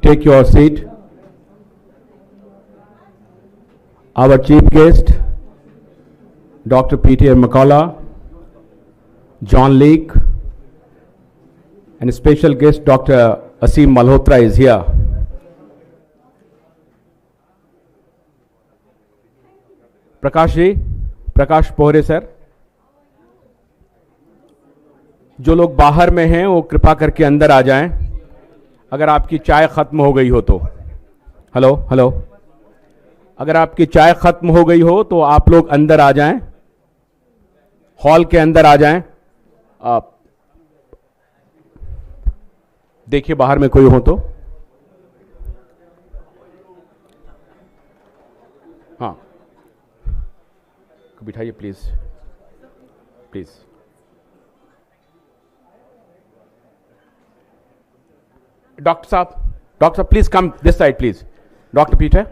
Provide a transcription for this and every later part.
Take your seat. Our chief guest, Dr. Peter McCullough, John Leake, and a special guest, Dr. Asim Malhotra is here. Prakash ji, Prakash Pohare sir, जो लोग बाहर में हैं वो कृपा करके अंदर आ जाएं। अगर आपकी चाय खत्म हो गई हो तो हेलो हेलो, अगर आपकी चाय खत्म हो गई हो तो आप लोग अंदर आ जाएं, हॉल के अंदर आ जाएं। आप देखिए बाहर में कोई हो तो। हाँ, बिठाइए प्लीज प्लीज। डॉक्टर साहब please come this side please. Doctor Peter,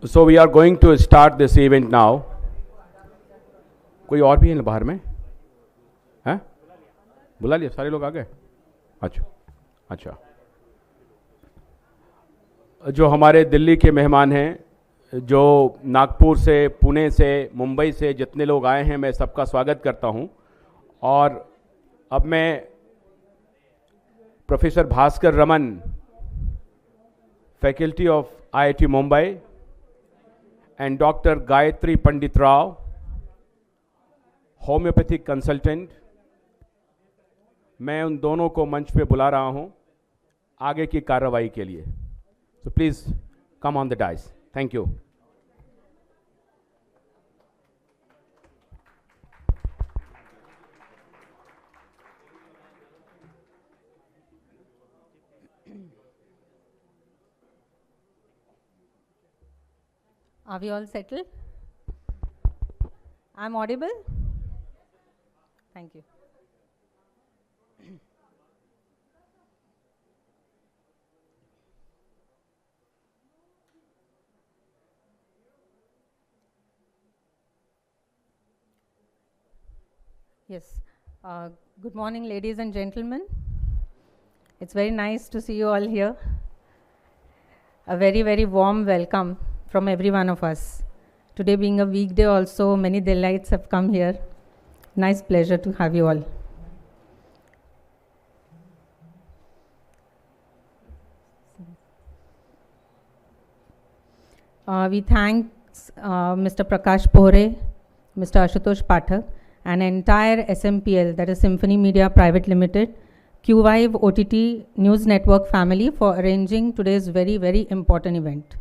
so we are going to start this event now. कोई और भी है बाहर में? हैं? बुला लिया, सारे लोग आ गए? अच्छा अच्छा। जो हमारे दिल्ली के मेहमान हैं, जो नागपुर से, पुणे से, मुंबई से जितने लोग आए हैं, मैं सबका स्वागत करता हूं। और अब मैं professor Bhaskar Raman, faculty of IIT Mumbai, and Dr. Gayatri Pandit Rao, homeopathic consultant, मैं उन दोनों को मंच पे बुला रहा हूं आगे की कार्रवाई के लिए। So please come on the dice. Thank you. Are we all settled? I'm audible? Thank you. Yes. Good morning, ladies and gentlemen. It's very nice to see you all here. A very, very warm welcome from every one of us. Today being a weekday also, many delights have come here. Nice pleasure to have you all. We thank Mr. Prakash Pohre, Mr. Ashutosh Pathak, and entire SMPL, that is Symphony Media Private Limited, QVive OTT News Network family for arranging today's very, very important event.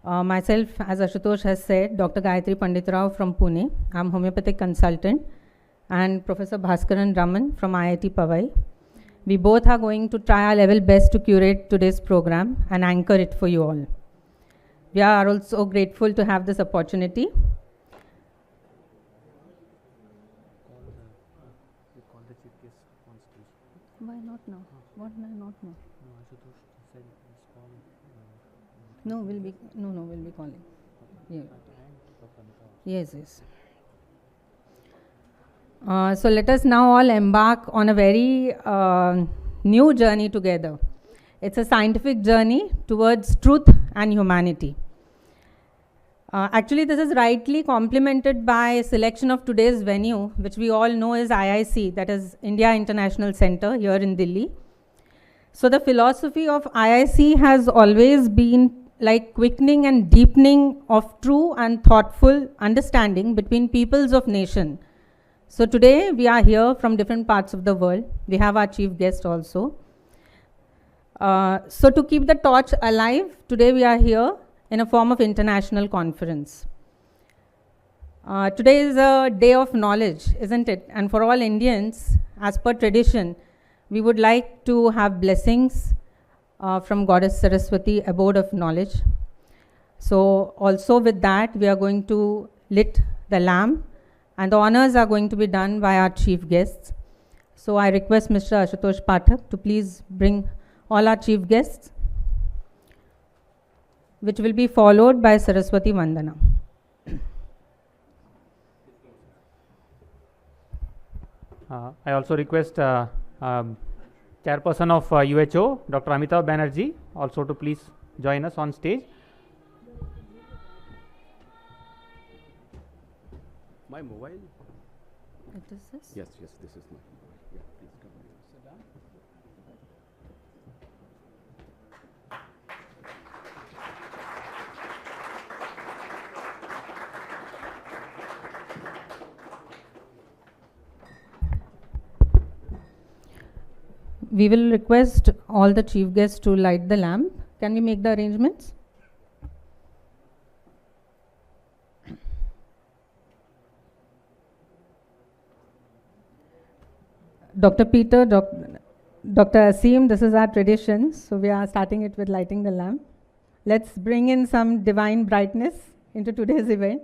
Myself, as Ashutosh has said, Dr. Gayatri Pandit Rao from Pune. I'm homeopathic consultant, and Professor Bhaskaran Raman from IIT Powai. We both are going to try our level best to curate today's program and anchor it for you all. We are also grateful to have this opportunity. Why not now? What not now? No, we'll be calling. Yeah. Yes. So let us now all embark on a very new journey together. It's a scientific journey towards truth and humanity. Actually, this is rightly complemented by a selection of today's venue, which we all know is IIC, that is India International Center here in Delhi. So the philosophy of IIC has always been like quickening and deepening of true and thoughtful understanding between peoples of nation. So today we are here from different parts of the world. We have our chief guest also. So to keep the torch alive, today we are here in a form of international conference. Today is a day of knowledge, isn't it? And for all Indians, as per tradition, we would like to have blessings from Goddess Saraswati, abode of knowledge. So also with that, we are going to lit the lamp, and the honors are going to be done by our chief guests. So I request Mr. Ashutosh Pathak to please bring all our chief guests. which will be followed by Saraswati Vandana. I also request Chairperson of UHO, Dr. Amitabh Banerjee, also to please join us on stage. My mobile? What is this? Yes, this is my mobile. Yeah, please come here. Sit down. We will request all the chief guests to light the lamp. Can we make the arrangements? Dr. Peter, Dr. Asim, this is our tradition, so we are starting it with lighting the lamp. Let's bring in some divine brightness into today's event.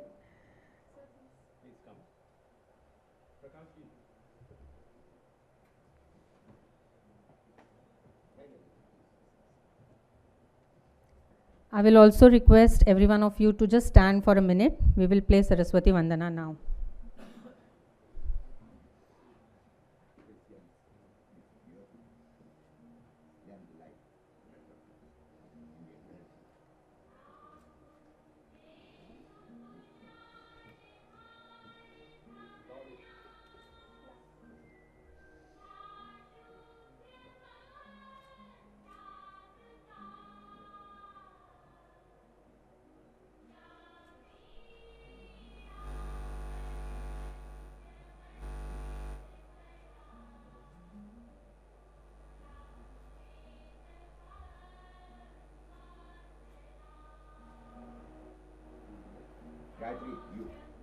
I will also request every one of you to just stand for a minute. We will play Saraswati Vandana now.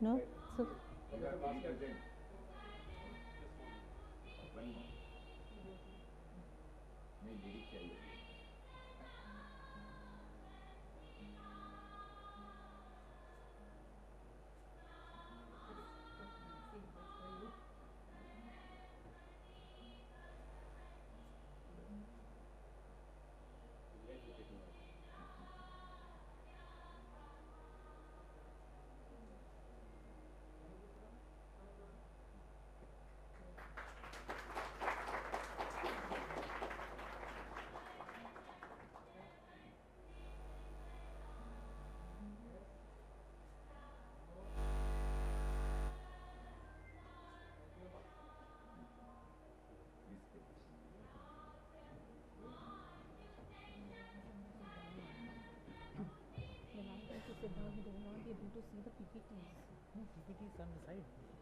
No? So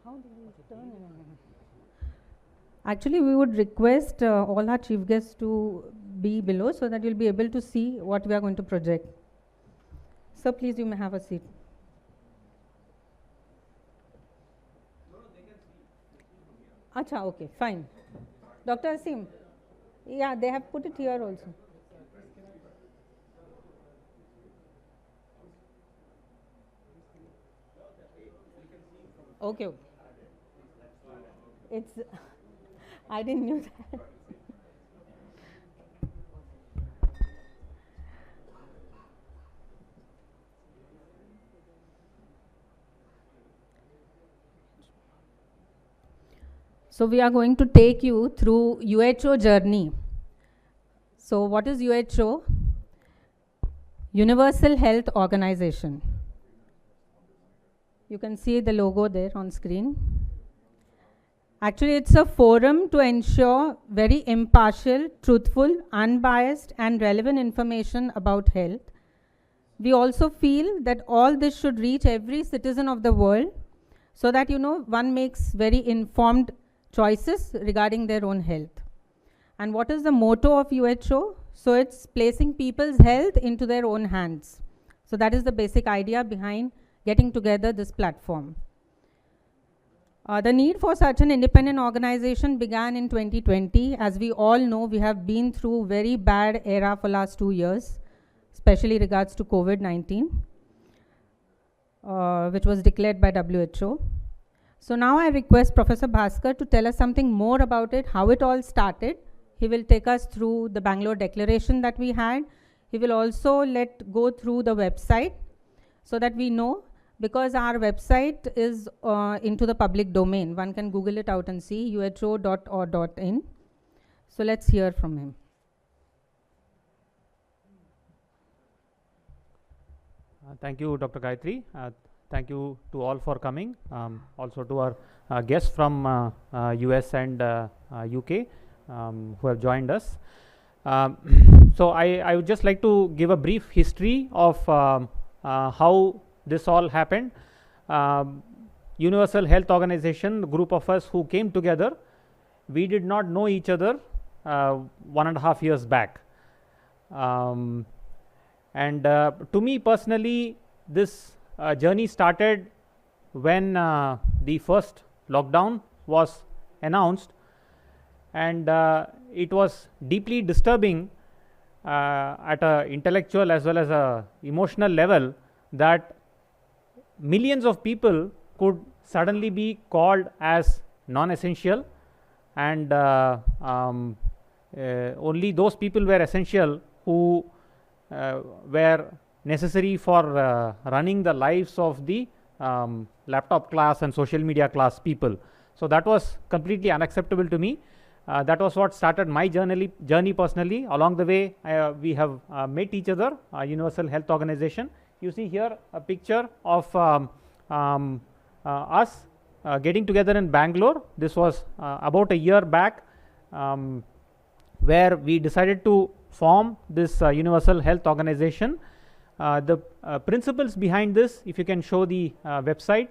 how do we turn in? Actually, we would request all our chief guests to be below so that you'll be able to see what we are going to project. So please, you may have a seat. Acha, okay, fine. Dr. Asim, yeah, they have put it here also. Okay. It's, I didn't know that. So we are going to take you through UHO journey. So what is UHO? Universal Health Organization. You can see the logo there on screen. Actually, it's a forum to ensure very impartial, truthful, unbiased, and relevant information about health. We also feel that all this should reach every citizen of the world so that, one makes very informed choices regarding their own health. And what is the motto of UHO? So it's placing people's health into their own hands. So that is the basic idea behind getting together this platform. The need for such an independent organization began in 2020. As we all know, we have been through very bad era for last 2 years, especially regards to COVID-19, which was declared by WHO. So now I request Professor Bhaskar to tell us something more about it, how it all started. He will take us through the Bangalore Declaration that we had. He will also go through the website so that we know, because our website is into the public domain. One can Google it out and see, uho.or.in. So let's hear from him. Thank you, Dr. Gayatri. Thank you to all for coming. Also to our guests from US and UK who have joined us. So I would just like to give a brief history of how this all happened. Universal Health Organization, group of us who came together, we did not know each other 1.5 years back. And to me personally, this journey started when the first lockdown was announced, and it was deeply disturbing at an intellectual as well as a emotional level that millions of people could suddenly be called as non-essential, and only those people were essential who were necessary for running the lives of the laptop class and social media class people. So that was completely unacceptable to me. That was what started my journey personally. Along the way, we have met each other, Universal Health Organization. You see here a picture of us getting together in Bangalore. This was about a year back, where we decided to form this Universal Health Organization. The principles behind this, if you can show the website.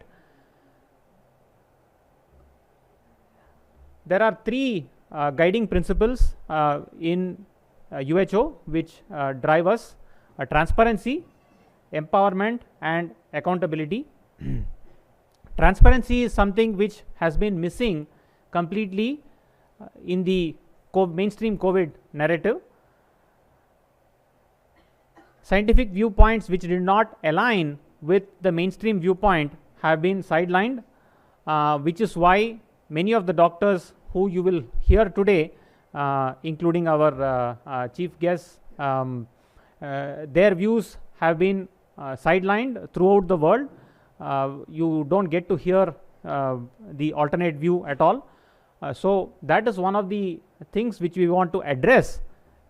There are three guiding principles in UHO which drive us: transparency, empowerment, and accountability. Transparency is something which has been missing completely in the mainstream COVID narrative. Scientific viewpoints which did not align with the mainstream viewpoint have been sidelined, which is why many of the doctors who you will hear today, including our chief guests, their views have been sidelined throughout the world. You don't get to hear the alternate view at all. So that is one of the things which we want to address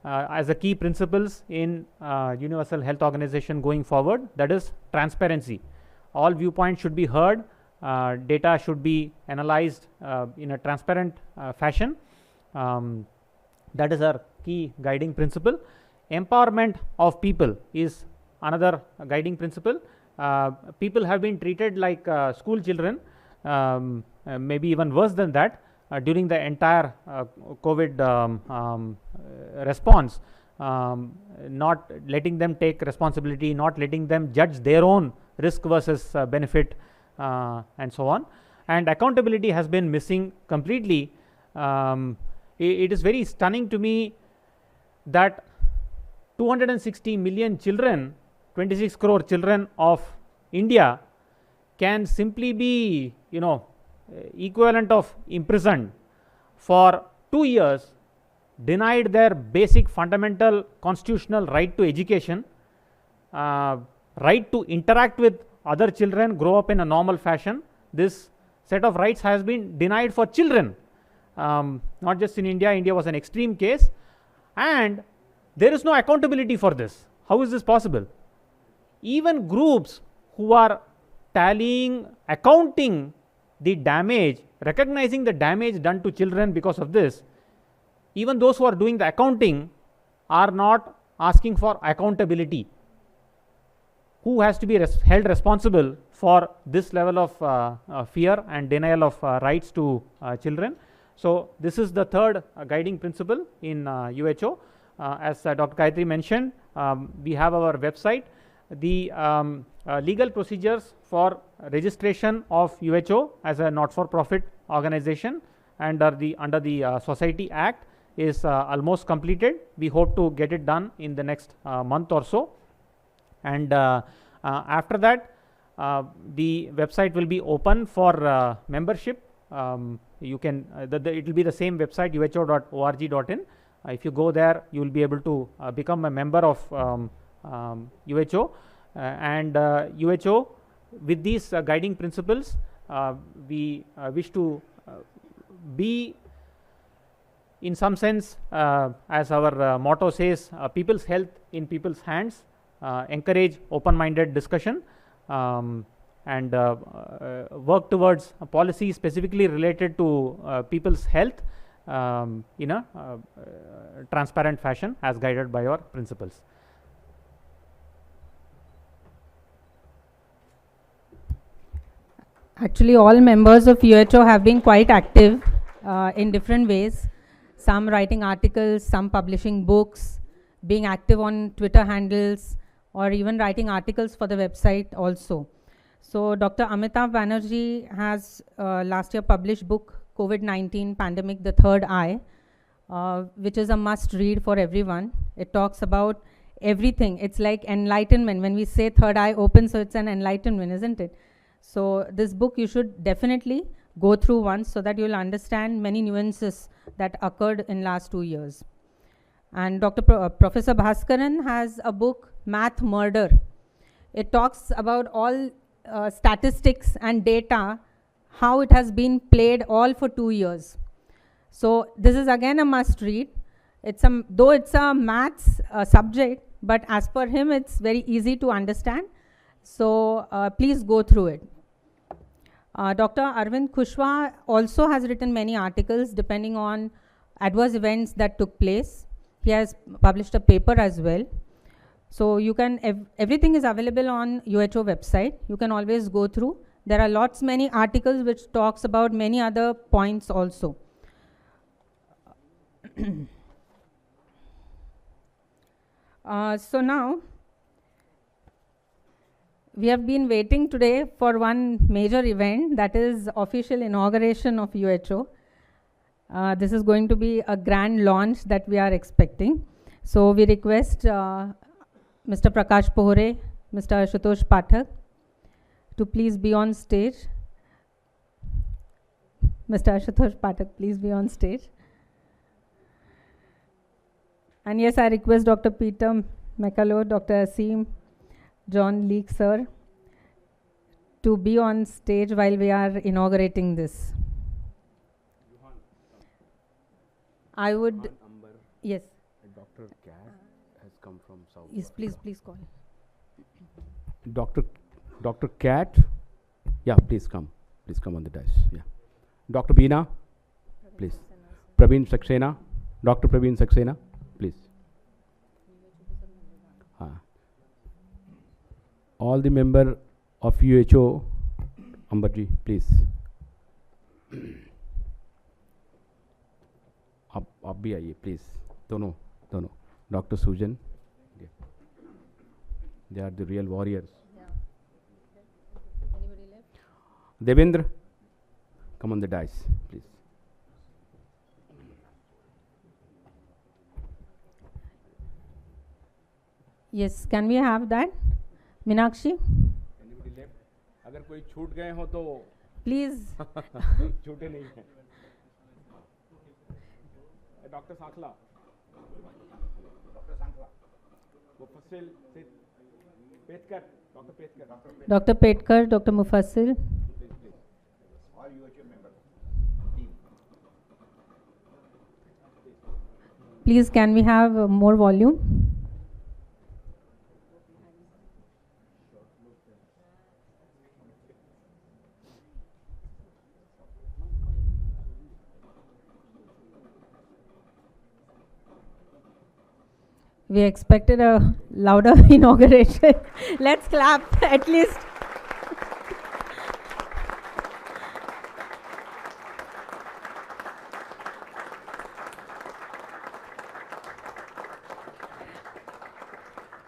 as a key principles in Universal Health Organization going forward. That is transparency. All viewpoints should be heard. Data should be analyzed in a transparent fashion. That is our key guiding principle. Empowerment of people is another guiding principle. People have been treated like school children, maybe even worse than that, during the entire COVID response, not letting them take responsibility, not letting them judge their own risk versus benefit, and so on. And accountability has been missing completely. It is very stunning to me that 260 million children, 26 crore children of India can simply be, equivalent of imprisoned for 2 years, denied their basic fundamental constitutional right to education, right to interact with other children, grow up in a normal fashion. This set of rights has been denied for children, not just in India. India was an extreme case, and there is no accountability for this. How is this possible? Even groups who are tallying, accounting the damage, recognizing the damage done to children because of this, even those who are doing the accounting are not asking for accountability. Who has to be held responsible for this level of fear and denial of rights to children? So this is the third guiding principle in UHO. As Dr. Gayatri mentioned, we have our website. The legal procedures for registration of UHO as a not-for-profit organization under the Society Act is almost completed. We hope to get it done in the next month or so, and after that the website will be open for membership. You can it will be the same website, uho.org.in. If you go there, you will be able to become a member of UHO, and UHO, with these guiding principles, we wish to be, in some sense, as our motto says, people's health in people's hands, encourage open-minded discussion, and work towards a policy specifically related to people's health in a transparent fashion as guided by our principles. Actually, all members of UHO have been quite active in different ways. Some writing articles, some publishing books, being active on Twitter handles, or even writing articles for the website also. So Dr. Amitav Banerjee has last year published book COVID-19 Pandemic, The Third Eye, which is a must read for everyone. It talks about everything. It's like enlightenment. When we say third eye open, so it's an enlightenment, isn't it? So this book you should definitely go through once so that you'll understand many nuances that occurred in last 2 years. And Professor Bhaskaran has a book, Math Murder. It talks about all statistics and data, how it has been played all for 2 years. So this is again a must read. Though it's a maths subject, but as per him, it's very easy to understand. So please go through it. Dr. Arvind Kushwaha also has written many articles depending on adverse events that took place. He has published a paper as well. So you can, everything is available on UHO website. You can always go through. There are many articles which talks about many other points also. So now, we have been waiting today for one major event, that is official inauguration of UHO. This is going to be a grand launch that we are expecting. So we request Mr. Prakash Pohre, Mr. Ashutosh Pathak to please be on stage. Mr. Ashutosh Pathak, please be on stage. And yes, I request Dr. Peter Mekalo, Dr. Asim, John Leek sir, to be on stage while we are inaugurating this. I would, yes. Dr. Cat has come from South. Yes, please call. Dr. Cat, yeah, please come on the dais. Yeah, Dr. Beena, please. Praveen Saxena, Dr. Praveen Saxena, please. All the member of UHO, Amberji, please. आप भी आइए please, दोनों. Dr. Sujan, they are the real warriors. Devendra, come on the dais, please. Yes, can we have that? Minakshi? Anybody left? अगर कोई छूट गए हो तो Please. छूटे नहीं हैं. Dr. Sankla. Mufassil, Petkar, Dr. Petkar. Dr. Petkar, Dr. Mufassil. All UHO members. Please, can we have more volume? We expected a louder inauguration. Let's clap at least.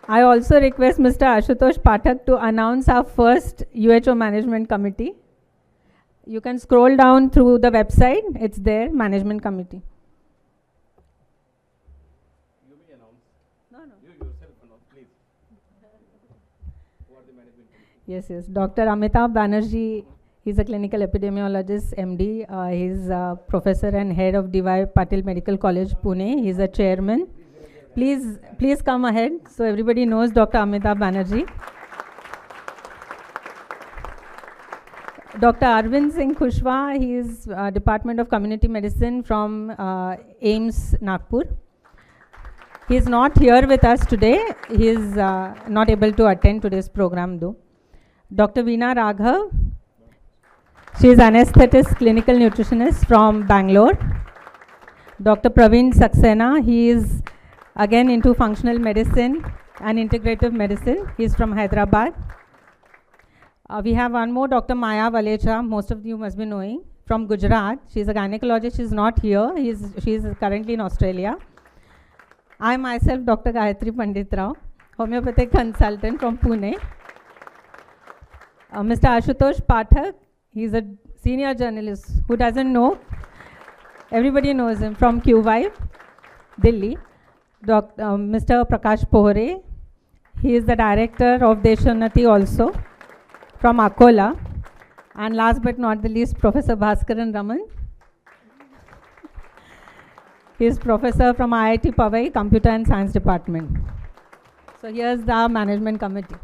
I also request Mr. Ashutosh Pathak to announce our first UHO Management Committee. You can scroll down through the website. It's there, Management Committee. You may announce. No. You yourself announce, please. Who are the management committee? Yes. Dr. Amitav Banerjee He's a clinical epidemiologist, MD. He's a professor and head of D.Y. Patil Medical College, Pune. He's a chairman. Please come ahead so everybody knows Dr. Amitabh Banerjee. Dr. Arvind Singh Kushwaha, he is Department of Community Medicine from AIMS, Nagpur. He is not here with us today. He is not able to attend today's program though. Dr. Veena Raghav, she is anesthetist, clinical nutritionist from Bangalore. Dr. Praveen Saxena, he is again into functional medicine and integrative medicine. He is from Hyderabad. We have one more, Dr. Maya Valecha, most of you must be knowing, from Gujarat. She is a gynecologist. She is not here. She is currently in Australia. I myself, Dr. Gayatri Pandit Rao, homeopathic consultant from Pune. Mr. Ashutosh Pathak, he is a senior journalist. Who doesn't know? Everybody knows him, from Q5, Delhi. Mr. Prakash Pohre, he is the director of Deshanati also, from Akola. And last but not the least, Professor Bhaskaran Raman. He is professor from IIT Powai, Computer and Science Department. So here's the management committee.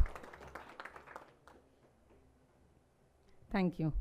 Thank you.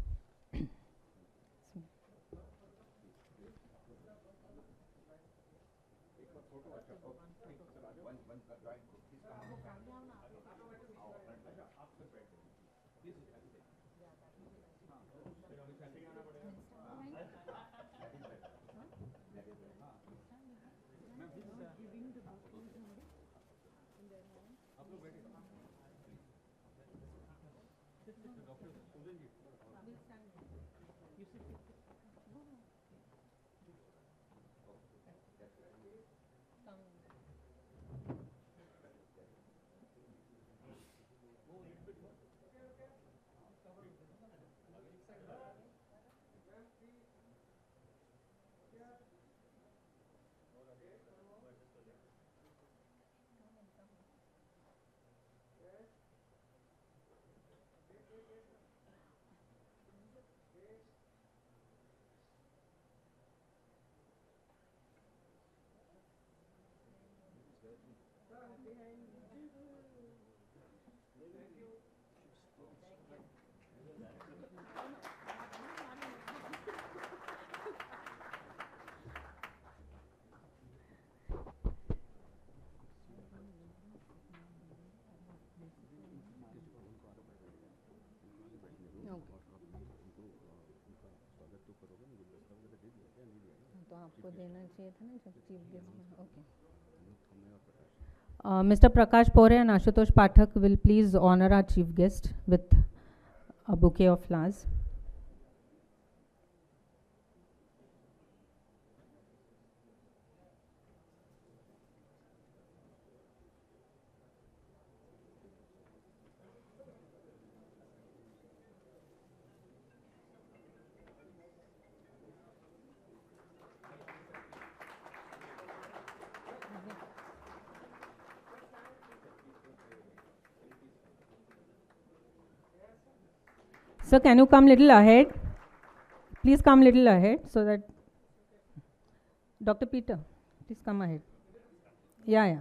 Mr. Prakash Pore and Ashutosh Pathak will please honor our chief guest with a bouquet of flowers. Sir, can you come little ahead? Please come little ahead so that Dr. Peter, please come ahead. Yeah,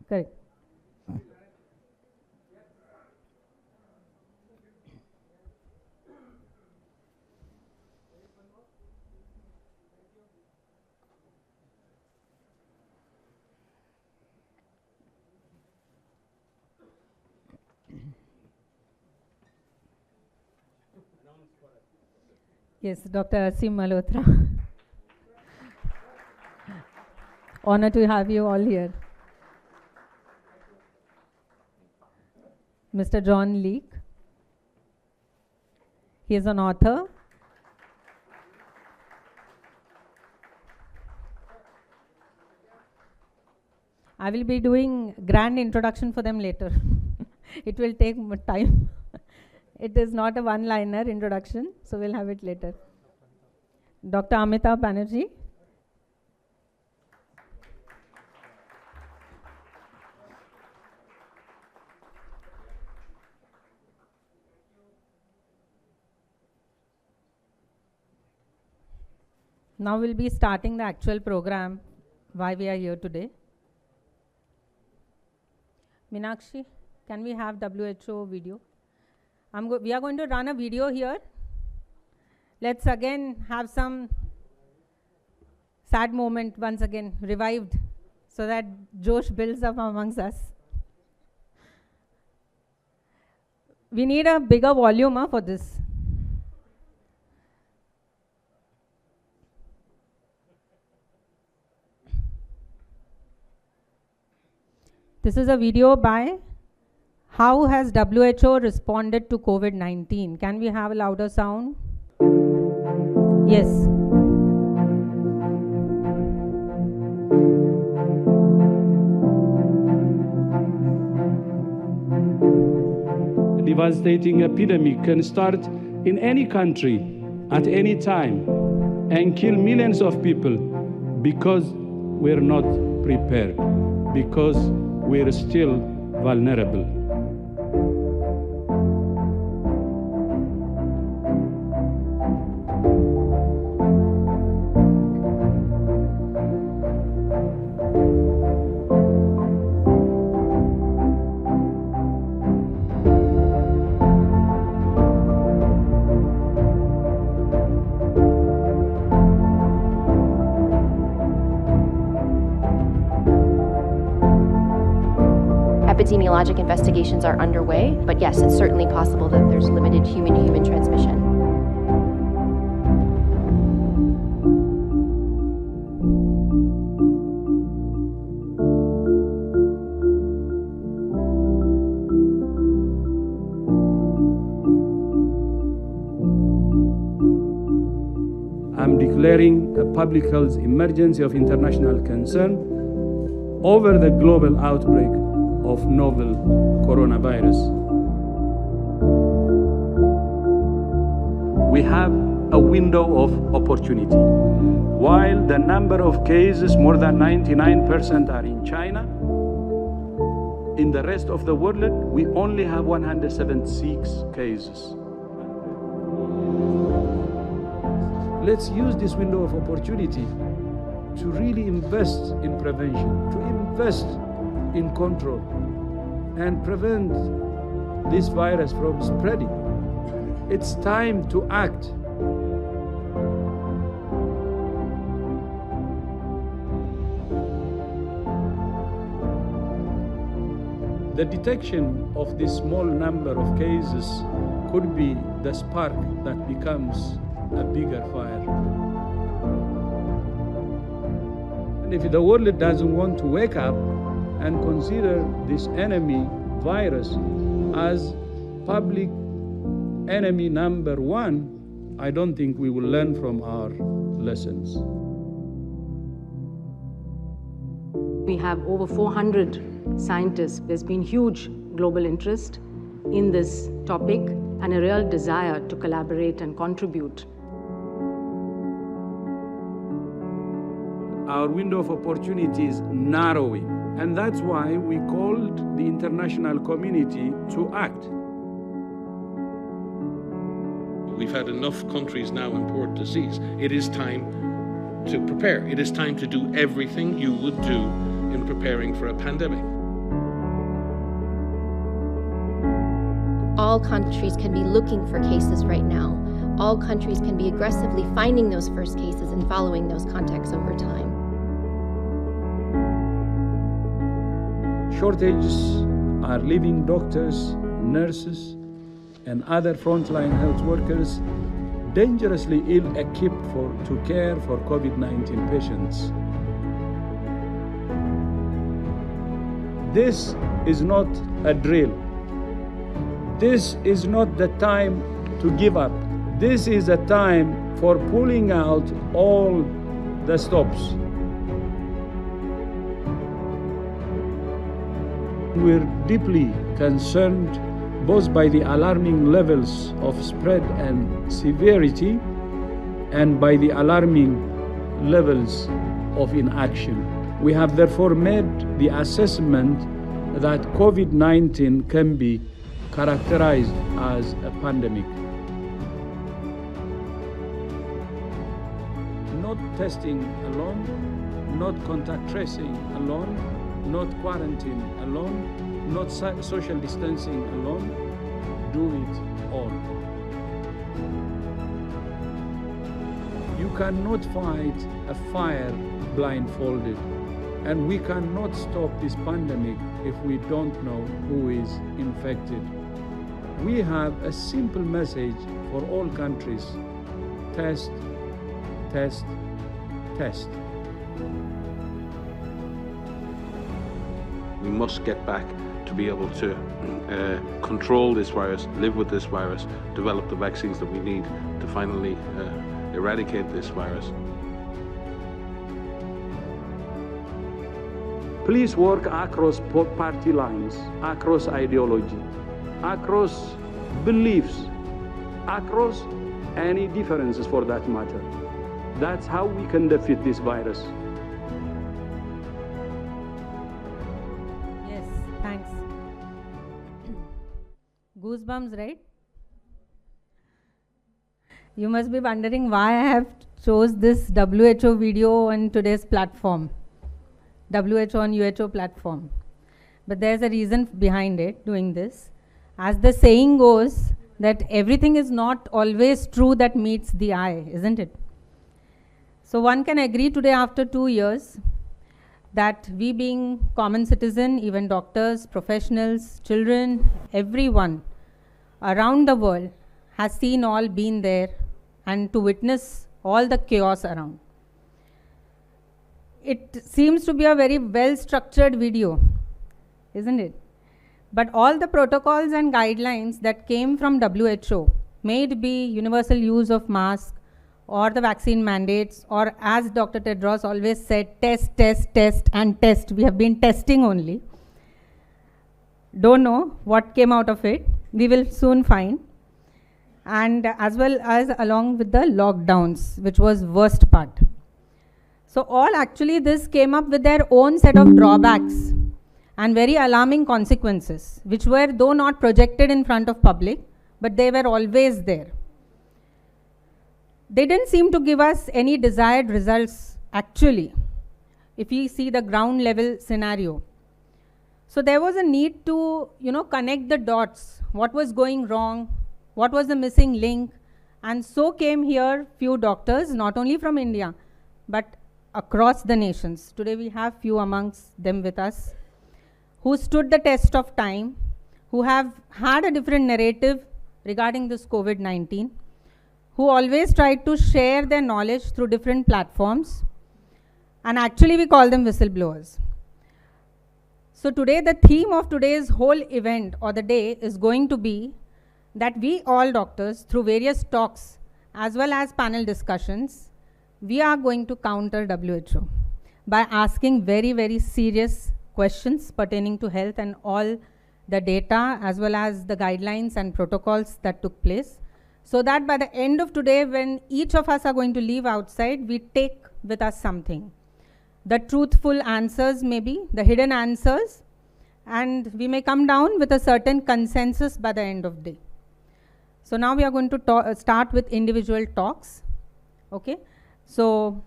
correct. Yes, Dr. Asim Malhotra. Honor to have you all here. Mr. John Leek. He is an author. I will be doing grand introduction for them later. It will take time. It is not a one-liner introduction, so we'll have it later. Dr. Amitabh Banerjee. Now we'll be starting the actual program, why we are here today. Meenakshi, can we have WHO video? We are going to run a video here. Let's again have some sad moment once again revived so that Josh builds up amongst us. We need a bigger volume for this. This is a video by How has WHO responded to COVID-19? Can we have a louder sound? Yes. A devastating epidemic can start in any country at any time and kill millions of people because we're not prepared, because we're still vulnerable. Epidemiologic investigations are underway, but yes, it's certainly possible that there's limited human-to-human transmission. I'm declaring a public health emergency of international concern over the global outbreak of novel coronavirus. We have a window of opportunity. While the number of cases, more than 99%, are in China, in the rest of the world, we only have 176 cases. Let's use this window of opportunity to really invest in prevention, to invest in control, and prevent this virus from spreading. It's time to act. The detection of this small number of cases could be the spark that becomes a bigger fire. And if the world doesn't want to wake up and consider this enemy virus as public enemy number one, I don't think we will learn from our lessons. We have over 400 scientists. There's been huge global interest in this topic and a real desire to collaborate and contribute. Our window of opportunity is narrowing. And that's why we called the international community to act. We've had enough countries now import disease. It is time to prepare. It is time to do everything you would do in preparing for a pandemic. All countries can be looking for cases right now. All countries can be aggressively finding those first cases and following those contacts over time. Shortages are leaving doctors, nurses, and other frontline health workers dangerously ill-equipped to care for COVID-19 patients. This is not a drill. This is not the time to give up. This is a time for pulling out all the stops. We're deeply concerned both by the alarming levels of spread and severity and by the alarming levels of inaction. We have therefore made the assessment that COVID-19 can be characterized as a pandemic. Not testing alone, not contact tracing alone, not quarantine alone, not social distancing alone. Do it all. You cannot fight a fire blindfolded, and we cannot stop this pandemic if we don't know who is infected. We have a simple message for all countries: test, test, test. We must get back to be able to control this virus, live with this virus, develop the vaccines that we need to finally eradicate this virus. Please work across party lines, across ideology, across beliefs, across any differences for that matter. That's how we can defeat this virus. Yes, thanks. Goosebumps, right? You must be wondering why I have chose this WHO video on today's platform, WHO and UHO platform. But there's a reason behind it, doing this. As the saying goes, that everything is not always true that meets the eye, isn't it? So one can agree today after 2 years that we being common citizen, even doctors, professionals, children, everyone around the world has seen all, been there, and to witness all the chaos around. It seems to be a very well-structured video, isn't it? But all the protocols and guidelines that came from WHO, may it be universal use of masks or the vaccine mandates, or as Dr. Tedros always said, test, test, test, and test. We have been testing only. Don't know what came out of it. We will soon find. And as well as along with the lockdowns, which was worst part. So all actually this came up with their own set of drawbacks and very alarming consequences, which were though not projected in front of public, but they were always there. They didn't seem to give us any desired results actually, if we see the ground level scenario. So there was a need to, connect the dots. What was going wrong? What was the missing link? And so came here few doctors, not only from India, but across the nations. Today we have few amongst them with us, who stood the test of time, who have had a different narrative regarding this COVID-19, who always tried to share their knowledge through different platforms, and actually we call them whistleblowers. So today the theme of today's whole event or the day is going to be that we all doctors, through various talks as well as panel discussions, we are going to counter WHO by asking very, very serious questions pertaining to health and all the data as well as the guidelines and protocols that took place, so that by the end of today, when each of us are going to leave outside, we take with us something. The truthful answers, maybe the hidden answers, and we may come down with a certain consensus by the end of the day. So now we are going to start with individual talks. Okay. So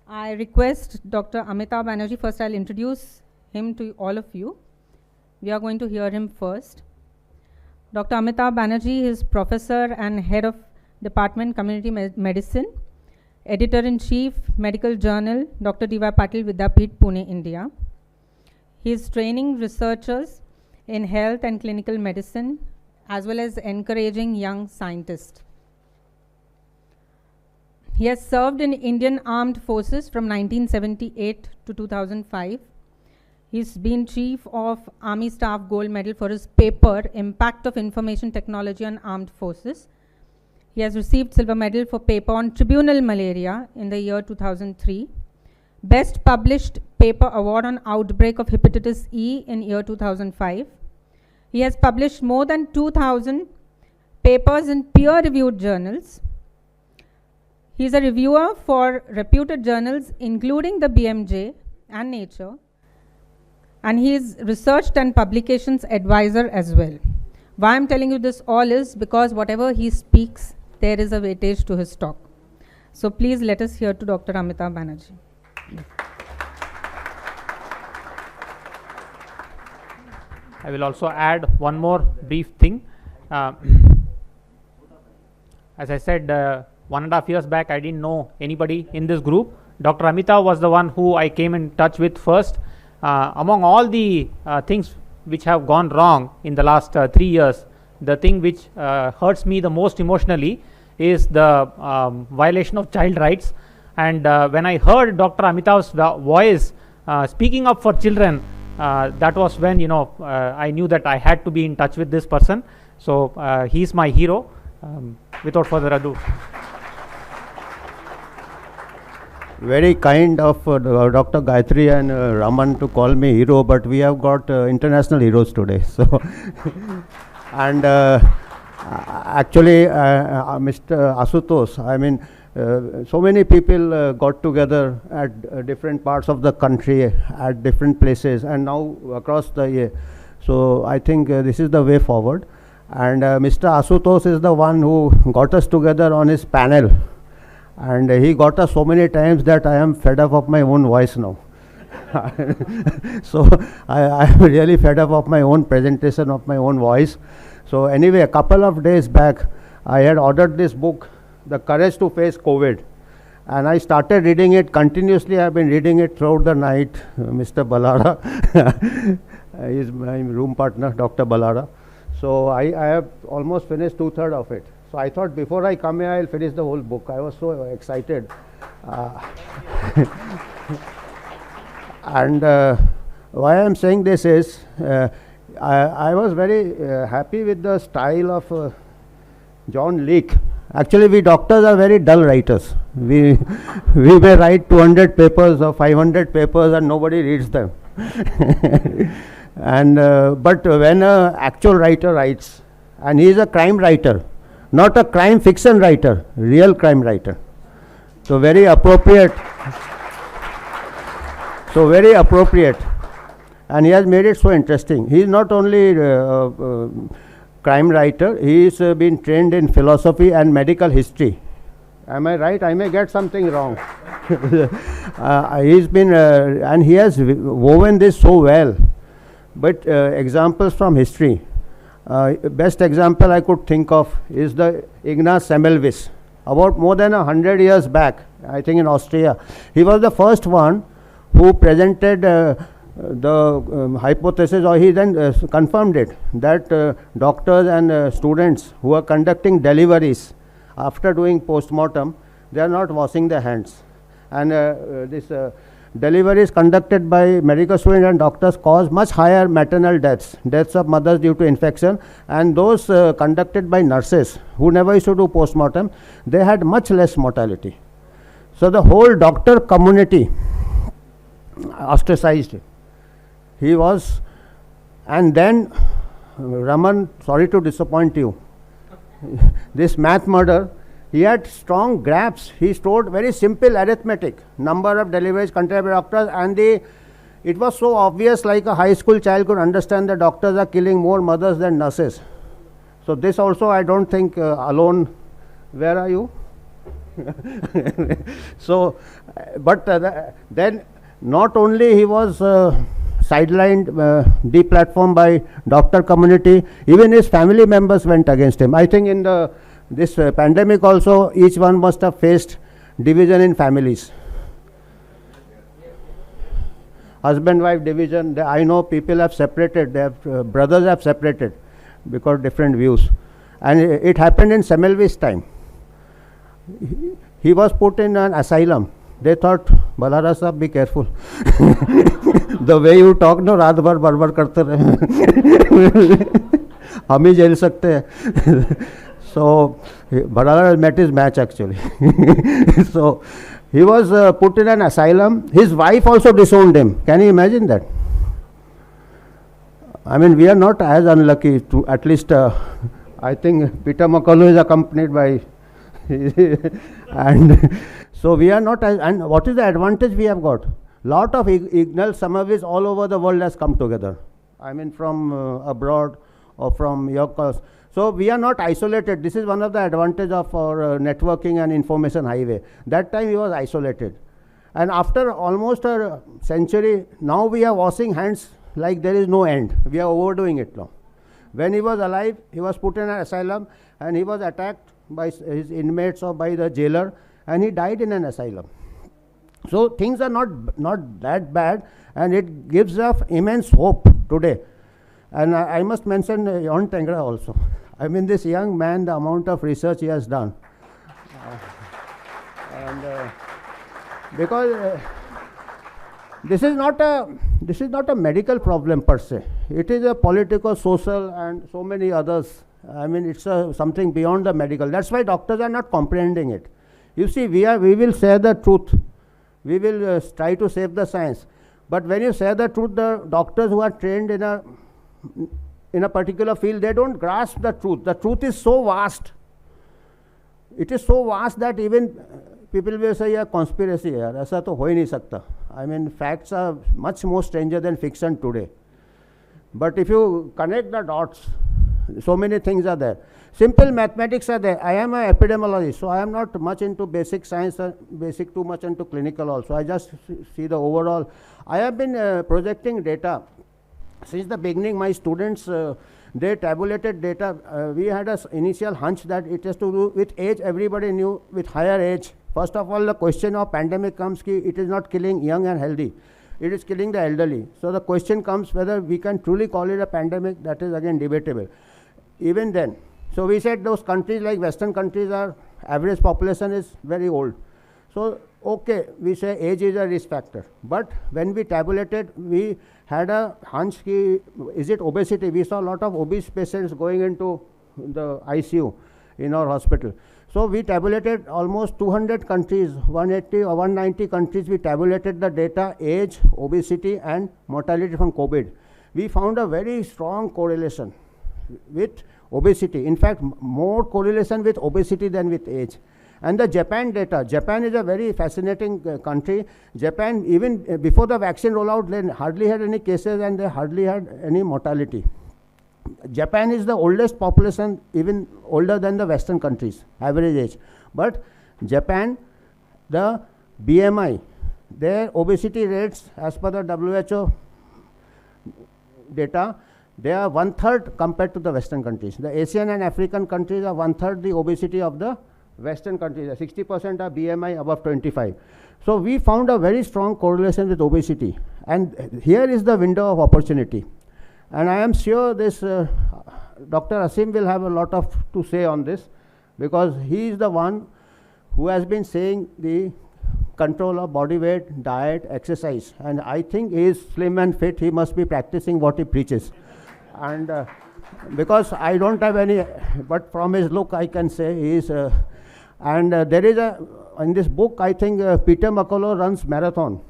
I request Dr. Amitabh Banerjee. First I'll introduce him to all of you. We are going to hear him first. Dr. Amitabh Banerjee is professor and head of Department Community Medicine, editor-in-chief, Medical Journal, Dr. D.Y. Patil Vidyapeeth, Pune, India. He is training researchers in health and clinical medicine, as well as encouraging young scientists. He has served in Indian Armed Forces from 1978 to 2005. He's been Chief of Army Staff Gold Medal for his paper, Impact of Information Technology on Armed Forces. He has received Silver Medal for paper on tribunal malaria in the year 2003. Best Published Paper Award on Outbreak of Hepatitis E in year 2005. He has published more than 2,000 papers in peer-reviewed journals. He is a reviewer for reputed journals, including the BMJ and Nature. And he is research and publications advisor as well. Why I'm telling you this all is because whatever he speaks, there is a weightage to his talk. So please let us hear to Dr. Amitabh Banerjee. I will also add one more brief thing. As I said, 1.5 years back, I didn't know anybody in this group. Dr. Amitabh was the one who I came in touch with first. Among all the things which have gone wrong in the last 3 years, the thing which hurts me the most emotionally is the violation of child rights. And when I heard Dr. Amitabh's voice speaking up for children, that was when I knew that I had to be in touch with this person. So he's my hero. Without further ado. Very kind of Dr. Gayatri and Raman to call me hero, but we have got international heroes today. So, and actually, Mr. Asutosh, I mean, so many people got together at different parts of the country, at different places, and now across the year. So I think this is the way forward. And Mr. Asutosh is the one who got us together on his panel. And he got us so many times that I am fed up of my own voice now. So I am really fed up of my own presentation of my own voice. So anyway, a couple of days back, I had ordered this book, The Courage to Face COVID. And I started reading it continuously. I have been reading it throughout the night. Mr. Balara is my room partner, Dr. Balara. So I have almost finished 2/3 of it. So I thought before I come here, I'll finish the whole book. I was so excited. And why I'm saying this is, I was very happy with the style of John Leake. Actually, we doctors are very dull writers. We may write 200 papers or 500 papers and nobody reads them. And but when an actual writer writes, and he is a crime writer, not a crime fiction writer, real crime writer. So very appropriate. So very appropriate. And he has made it so interesting. He is not only crime writer, he has been trained in philosophy and medical history. Am I right? I may get something wrong. He's been, and he has woven this so well. But examples from history. Best example I could think of is the Ignaz Semmelweis. About more than 100 years back, I think in Austria, he was the first one who presented the hypothesis, or he then confirmed it, that doctors and students who are conducting deliveries after doing post-mortem, they are not washing their hands. And this deliveries conducted by medical students and doctors cause much higher maternal deaths of mothers due to infection, and those conducted by nurses who never used to do post-mortem, they had much less mortality. So the whole doctor community ostracized. He was, and then Raman, sorry to disappoint you, this math murder, he had strong graphs. He stored very simple arithmetic, number of deliveries conducted by doctors, and it was so obvious, like a high school child could understand that doctors are killing more mothers than nurses. So this also I don't think alone. Where are you? So, but then not only he was sidelined, deplatformed by doctor community, even his family members went against him. I think in this pandemic also, each one must have faced division in families. Husband-wife division. I know people have separated, brothers have separated because different views. And it happened in Semmelweis' time. He was put in an asylum. They thought, Balara sahab, be careful. The way you talk, no, raat bhar barbar karte rahe. Hum hi jail sakte hain. So Balara met his match actually. So he was put in an asylum. His wife also disowned him. Can you imagine that? I mean, we are not as unlucky to, at least I think Peter McCullough is accompanied by and so we are not as, and what is the advantage we have got? Lot of Ignaz Semmelweis all over the world has come together. I mean, from abroad or from your cause. So we are not isolated. This is one of the advantage of our networking and information highway. That time he was isolated. And after almost a century, now we are washing hands like there is no end. We are overdoing it now. When he was alive, he was put in an asylum and he was attacked by his inmates or by the jailer, and he died in an asylum. So things are not that bad, and it gives us immense hope today. And I must mention Jon Tengra also. I mean, this young man, the amount of research he has done. Because this is not a medical problem per se. It is a political, social, and so many others. I mean, it's something beyond the medical. That's why doctors are not comprehending it. You see, we will say the truth. We will try to save the science. But when you say the truth, the doctors who are trained in a particular field, they don't grasp the truth. The truth is so vast. It is so vast that even people will say, yeah, conspiracy hai, aisa to ho hi nahi sakta. I mean, facts are much more stranger than fiction today. But if you connect the dots, so many things are there. Simple mathematics are there. I am an epidemiologist, so I am not much into basic science, too much into clinical also. I just see the overall. I have been projecting data. Since the beginning, my students, they tabulated data. We had an initial hunch that it has to do with age. Everybody knew with higher age. First of all, the question of pandemic comes, it is not killing young and healthy. It is killing the elderly. So the question comes whether we can truly call it a pandemic. That is again debatable. Even then, so we said those countries like Western countries are average population is very old. So okay, we say age is a risk factor. But when we tabulated, we had a hunch, is it obesity? We saw a lot of obese patients going into the ICU in our hospital. So we tabulated almost 200 countries, 180 or 190 countries. We tabulated the data, age, obesity, and mortality from COVID. We found a very strong correlation with obesity. In fact, more correlation with obesity than with age. And the Japan data, Japan is a very fascinating country. Japan, even before the vaccine rollout, they hardly had any cases and they hardly had any mortality. Japan is the oldest population, even older than the Western countries, average age. But Japan, the BMI, their obesity rates as per the WHO data, they are 1/3 compared to the Western countries. The Asian and African countries are 1/3 the obesity of the Western countries. 60% are BMI above 25. So we found a very strong correlation with obesity. And here is the window of opportunity. And I am sure this Dr. Asim will have a lot to say on this, because he is the one who has been saying the control of body weight, diet, exercise. And I think he is slim and fit. He must be practicing what he preaches. And because I don't have any, but from his look I can say he is, there is in this book I think Peter McCullough runs marathon.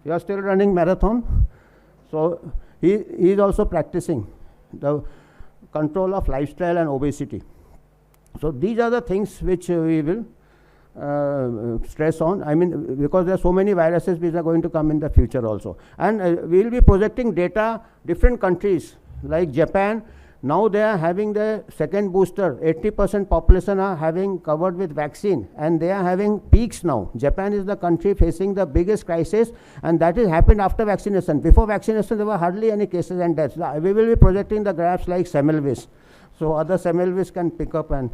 You are still running marathon? So he is also practicing the control of lifestyle and obesity. So these are the things which we will stress on. I mean, because there are so many viruses which are going to come in the future also. And we will be projecting data, different countries like Japan. Now they are having the second booster. 80% population are having covered with vaccine, and they are having peaks now. Japan is the country facing the biggest crisis, and that has happened after vaccination. Before vaccination, there were hardly any cases and deaths. We will be projecting the graphs like Semmelweis, so other Semmelweis can pick up and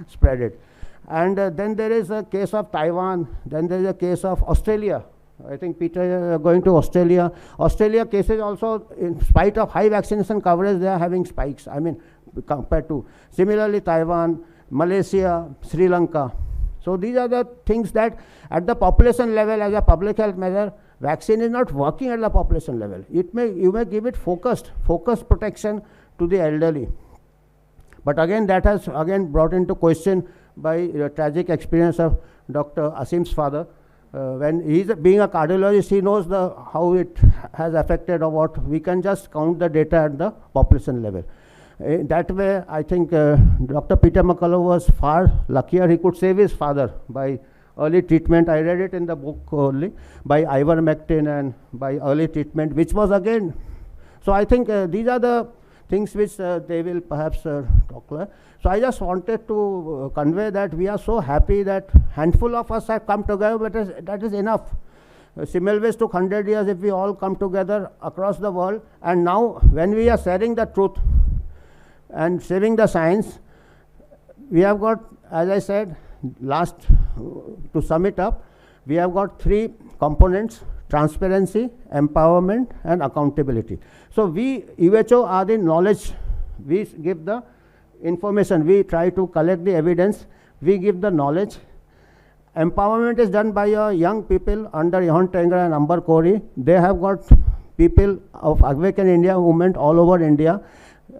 spread it. And then there is a case of Taiwan. Then there is a case of Australia. I think Peter going to Australia. Australia cases also, in spite of high vaccination coverage, they are having spikes. I mean, compared to similarly Taiwan, Malaysia, Sri Lanka. So these are the things that at the population level, as a public health measure, vaccine is not working at the population level. You may give it focused protection to the elderly. But again, that has again brought into question by the tragic experience of Dr. Asim's father. When he is being a cardiologist, he knows how it has affected or what. We can just count the data at the population level. That way, I think Dr. Peter McCullough was far luckier. He could save his father by early treatment. I read it in the book only, by ivermectin and by early treatment, which was again. So I think these are the things which they will perhaps talk about. So I just wanted to convey that we are so happy that handful of us have come together, but that is enough. Semmelweis took 100 years if we all come together across the world, and now when we are sharing the truth and saving the science, we have got, as I said, to sum it up, we have got 3 components: transparency, empowerment, and accountability. So we, UHO, are the knowledge. We give the information. We try to collect the evidence. We give the knowledge. Empowerment is done by young people under Johan Tenger and Amber Kori. They have got people of Awaken India movement all over India.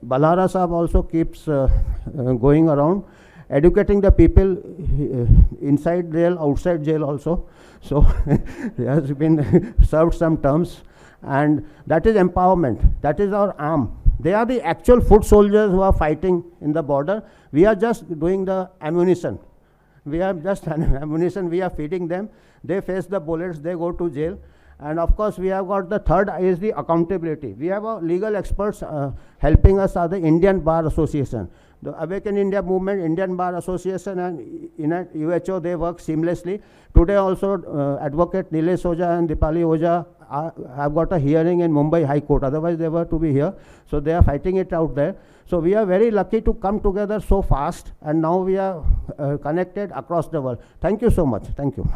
Balara Sahab also keeps going around, educating the people inside jail, outside jail also. So he has been served some terms, and that is empowerment. That is our arm. They are the actual foot soldiers who are fighting in the border. We are just doing the ammunition. We are just ammunition, we are feeding them. They face the bullets, they go to jail. And of course, we have got the third is the accountability. We have legal experts helping us are the Indian Bar Association. The Awaken India movement, Indian Bar Association and UHO, they work seamlessly. Today also, Advocate Nilesh Oja and Dipali Oja have got a hearing in Mumbai High Court. Otherwise, they were to be here. So they are fighting it out there. So we are very lucky to come together so fast, and now we are connected across the world. Thank you so much. Thank you.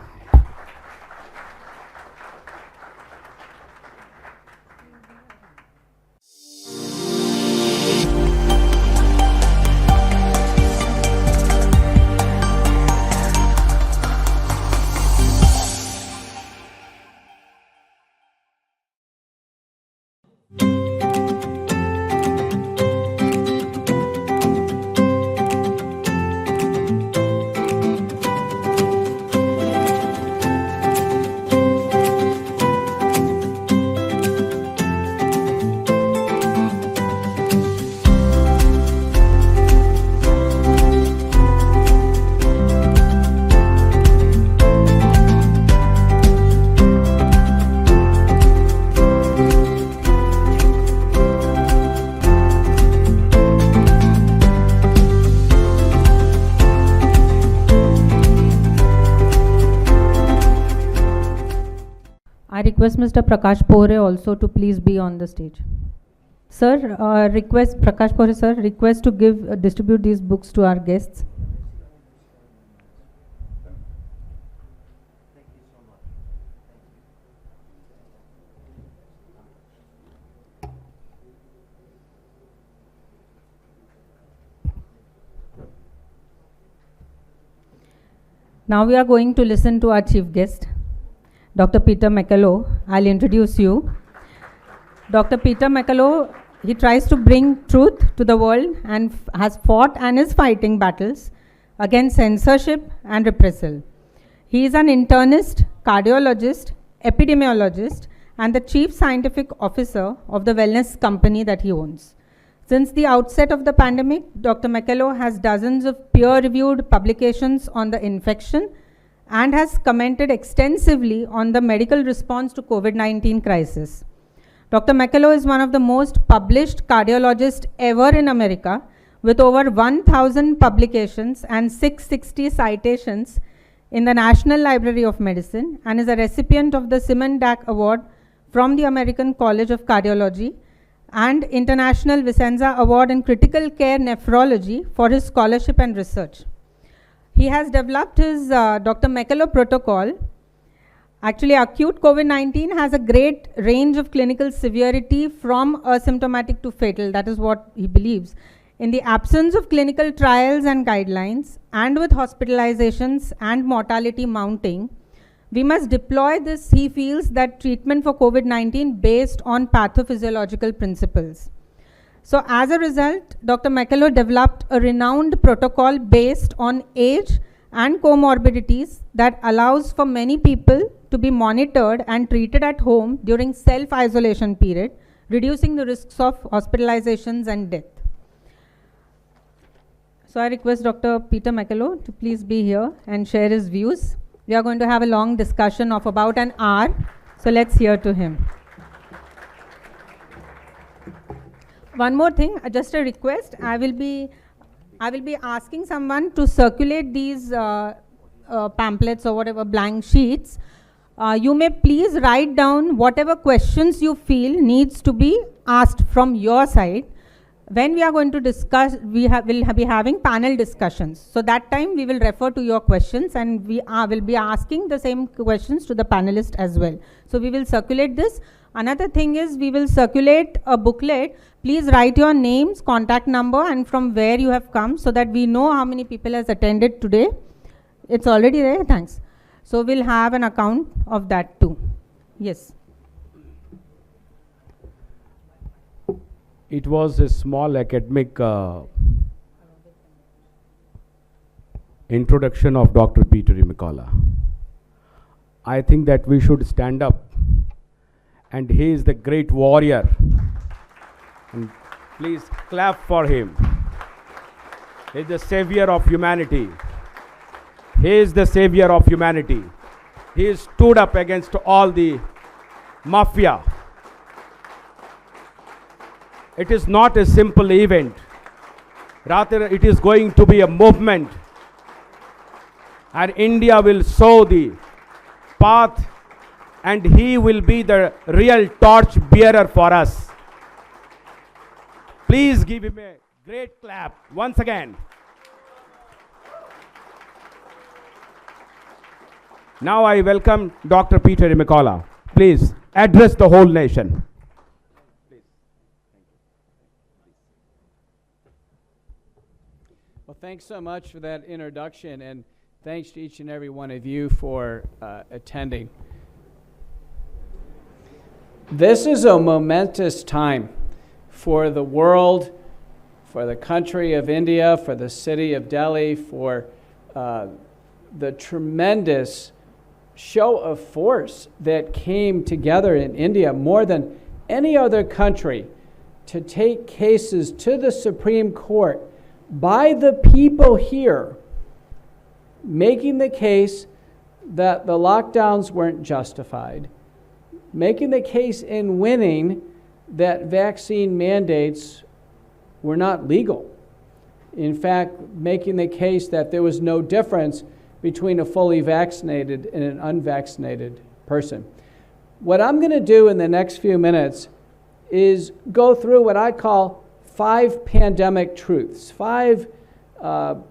I request Mr. Prakash Pore also to please be on the stage. Sir, request Prakash Pore sir, request to distribute these books to our guests. Now we are going to listen to our chief guest, Dr. Peter McCullough. I'll introduce you. Dr. Peter McCullough, he tries to bring truth to the world and has fought and is fighting battles against censorship and repressal. He is an internist, cardiologist, epidemiologist, and the chief scientific officer of the wellness company that he owns. Since the outset of the pandemic, Dr. McCullough has dozens of peer-reviewed publications on the infection and has commented extensively on the medical response to COVID-19 crisis. Dr. McCullough is one of the most published cardiologists ever in America, with over 1,000 publications and 660 citations in the National Library of Medicine, and is a recipient of the Simon Dack Award from the American College of Cardiology and International Vicenza Award in Critical Care Nephrology for his scholarship and research. He has developed his Dr. McCullough protocol. Actually, acute COVID-19 has a great range of clinical severity from asymptomatic to fatal. That is what he believes. In the absence of clinical trials and guidelines, and with hospitalizations and mortality mounting, we must deploy this, he feels, that treatment for COVID-19 based on pathophysiological principles. So as a result, Dr. McCullough developed a renowned protocol based on age and comorbidities that allows for many people to be monitored and treated at home during self-isolation period, reducing the risks of hospitalizations and death. So I request Dr. Peter McCullough to please be here and share his views. We are going to have a long discussion of about an hour, so let's hear to him. One more thing, just a request. I will be asking someone to circulate these pamphlets or whatever blank sheets. You may please write down whatever questions you feel needs to be asked from your side. When we are going to discuss, will be having panel discussions. So that time we will refer to your questions, and we will be asking the same questions to the panelists as well. So we will circulate this. Another thing is we will circulate a booklet. Please write your names, contact number, and from where you have come, so that we know how many people has attended today. It's already there, thanks. So we'll have an account of that too. Yes. It was a small academic introduction of Dr. Peter Imikola. I think that we should stand up, and he is the great warrior. And please clap for him. He is the savior of humanity. He is the savior of humanity. He stood up against all the mafia. It is not a simple event. Rather, it is going to be a movement. And India will show the path, and he will be the real torch bearer for us. Please give him a great clap once again. Now I welcome Dr. Peter Imikola. Please address the whole nation. Well, thanks so much for that introduction, and thanks to each and every one of you for attending. This is a momentous time for the world, for the country of India, for the city of Delhi, for the tremendous show of force that came together in India more than any other country to take cases to the Supreme Court by the people here, making the case that the lockdowns weren't justified, making the case in winning that vaccine mandates were not legal. In fact, making the case that there was no difference between a fully vaccinated and an unvaccinated person. What I'm going to do in the next few minutes is go through what I call 5 pandemic truths, 5